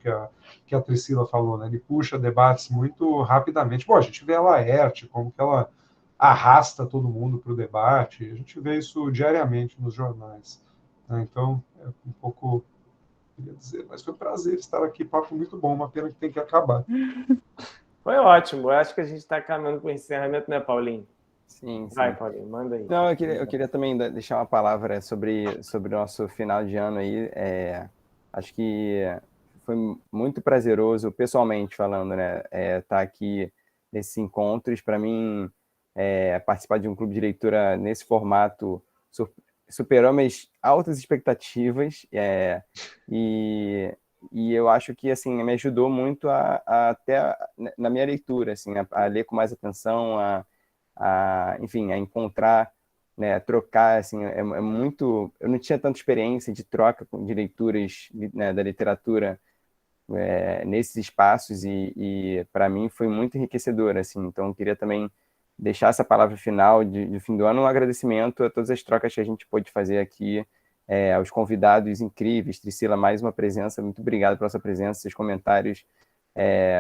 que a Priscila falou, né? Ele puxa debates muito rapidamente. Bom, a gente vê a Laerte, como que ela arrasta todo mundo para o debate, a gente vê isso diariamente nos jornais, né? Então, é um pouco, queria dizer, mas foi um prazer estar aqui, papo muito bom, uma pena que tem que acabar. Foi ótimo, eu acho que a gente está caminhando para o encerramento, né, Paulinho? Sim. Vai, Paulinho, manda aí. Não, eu queria também deixar uma palavra sobre o nosso final de ano aí. Acho que foi muito prazeroso, pessoalmente falando, né, estar aqui nesses encontros. Para mim, participar de um clube de leitura nesse formato superou minhas altas expectativas, e eu acho que assim me ajudou muito até na minha leitura, assim, a ler com mais atenção, enfim, a encontrar, né, trocar, assim, muito... Eu não tinha tanta experiência de troca de leituras, né, da literatura nesses espaços, e para mim foi muito enriquecedor, assim. Então eu queria também deixar essa palavra final de fim do ano, um agradecimento a todas as trocas que a gente pôde fazer aqui, aos convidados incríveis. Priscila, mais uma presença, muito obrigado pela sua presença, seus comentários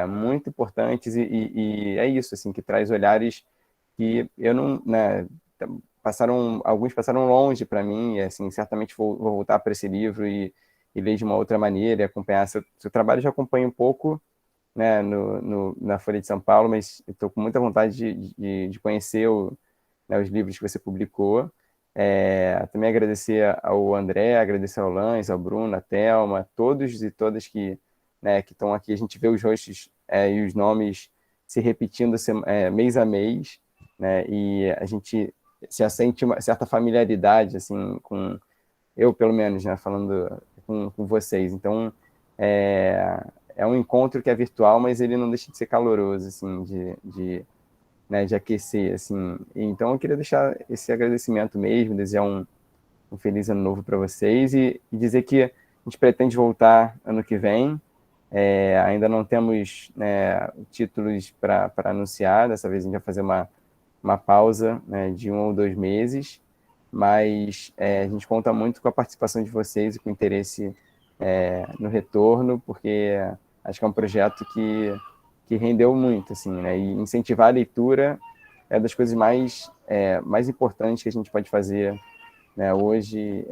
muito importantes, e é isso, assim, que traz olhares que eu não, né, alguns passaram longe para mim, e assim, certamente vou voltar para esse livro e ler de uma outra maneira, e acompanhar seu trabalho. Já acompanho um pouco, né, na Folha de São Paulo, mas estou com muita vontade de conhecer né, os livros que você publicou. Também agradecer ao André, agradecer ao Lans, ao Bruno, à Thelma, todos e todas que estão aqui. A gente vê os rostos e os nomes se repetindo mês a mês, né, e a gente se sente uma certa familiaridade, assim, eu, pelo menos, né, falando com vocês. Então, é um encontro que é virtual, mas ele não deixa de ser caloroso, assim, de aquecer, assim. Então, eu queria deixar esse agradecimento mesmo, desejar um feliz ano novo para vocês, e dizer que a gente pretende voltar ano que vem. Ainda não temos, né, títulos para anunciar. Dessa vez a gente vai fazer uma pausa, né, de 1 ou 2 meses, mas a gente conta muito com a participação de vocês e com o interesse no retorno, porque acho que é um projeto que rendeu muito, assim, né, e incentivar a leitura é das coisas mais importantes que a gente pode fazer, né, hoje,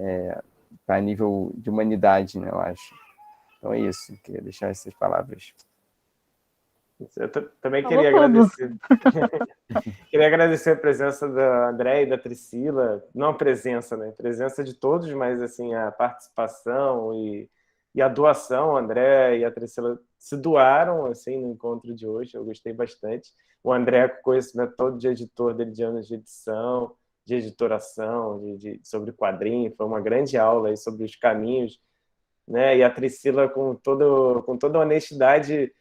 a nível de humanidade, né, eu acho. Então é isso, queria deixar essas palavras. Eu também queria agradecer. Queria agradecer a presença da André e da Priscila, não a presença, né? Presença de todos, mas assim, a participação e a doação. O André e a Priscila se doaram, assim, no encontro de hoje, eu gostei bastante. O André, com conhecimento todo de editor dele, de anos de edição, de editoração, sobre quadrinho, foi uma grande aula aí sobre os caminhos, né? E a Priscila, com toda a honestidade,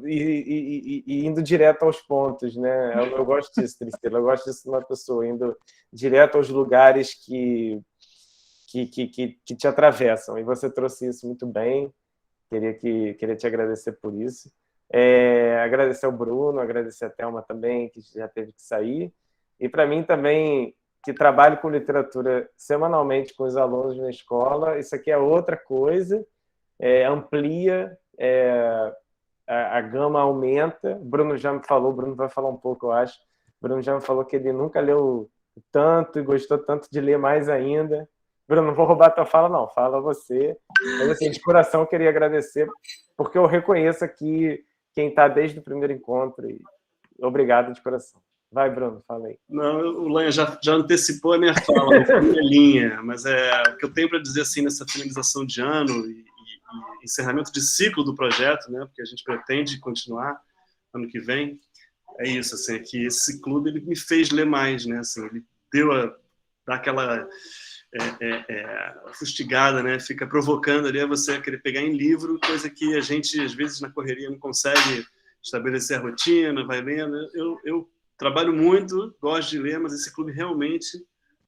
e indo direto aos pontos, né? Eu gosto disso, Priscila. Eu gosto disso de uma pessoa indo direto aos lugares que te atravessam. E você trouxe isso muito bem. Queria te agradecer por isso. Agradecer ao Bruno, agradecer a Thelma também, que já teve que sair. E para mim também, que trabalho com literatura semanalmente com os alunos na escola, isso aqui é outra coisa, amplia, a gama aumenta. O Bruno já me falou, o Bruno vai falar um pouco, eu acho. O Bruno já me falou que ele nunca leu tanto e gostou tanto de ler mais ainda. Bruno, não vou roubar a tua fala, não. Fala você. Mas, assim, de coração, eu queria agradecer, porque eu reconheço aqui quem está desde o primeiro encontro. E obrigado de coração. Vai, Bruno, fala aí. Não, o Lanha já antecipou a minha fala, a minha linha, mas o que eu tenho para dizer assim, nessa finalização de ano e encerramento de ciclo do projeto, né, porque a gente pretende continuar ano que vem, é isso, assim, é que esse clube ele me fez ler mais, né, assim, ele dá aquela fustigada, né, fica provocando ali a você querer pegar em livro, coisa que a gente, às vezes, na correria não consegue estabelecer a rotina, vai lendo. Eu trabalho muito, gosto de ler, mas esse clube realmente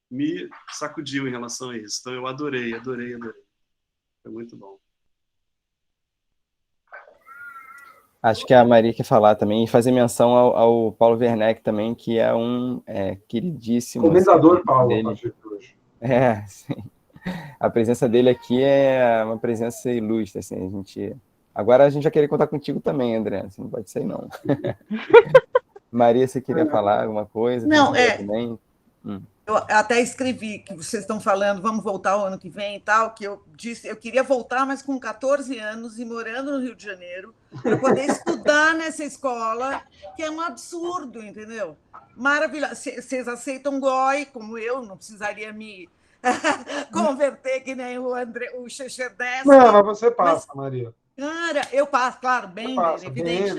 me sacudiu em relação a isso. Então, eu adorei. Foi muito bom. Acho que a Maria quer falar também, e fazer menção ao Paulo Werneck também, que é um queridíssimo... Comendador Paulo, dele. a partir de hoje. Sim. A presença dele aqui é uma presença ilustre, assim, Agora a gente vai querer contar contigo também, André, assim, não pode ser não. Maria, você queria falar alguma coisa? Não, também? Eu até escrevi que vocês estão falando, vamos voltar o ano que vem e tal, que eu disse, eu queria voltar, mas com 14 anos e morando no Rio de Janeiro, para poder estudar nessa escola, que é um absurdo, entendeu? Maravilhoso. Vocês aceitam GOI, como eu, não precisaria me converter que nem o Checherdeschi. Não, mas você passa, Maria. Cara, eu passo, claro, bem, evidente.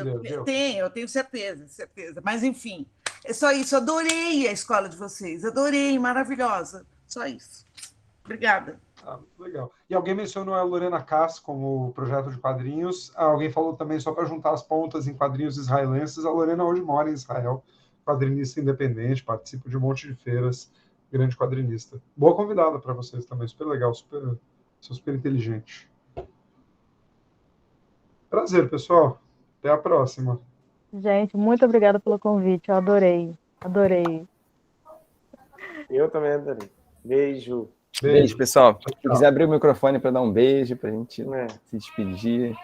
Eu tenho certeza. Mas, enfim, é só isso. Adorei a escola de vocês, adorei, maravilhosa. Só isso. Obrigada. Legal. E alguém mencionou a Lorena Cass como projeto de quadrinhos. Alguém falou também, só para juntar as pontas em quadrinhos israelenses, a Lorena hoje mora em Israel, quadrinista independente, participa de um monte de feiras, grande quadrinista. Boa convidada para vocês também, super legal, super inteligente. Prazer, pessoal. Até a próxima. Gente, muito obrigada pelo convite. Eu adorei. Eu também adorei. Beijo. Beijo, pessoal. Se quiser abrir o microfone para dar um beijo, para a gente se despedir.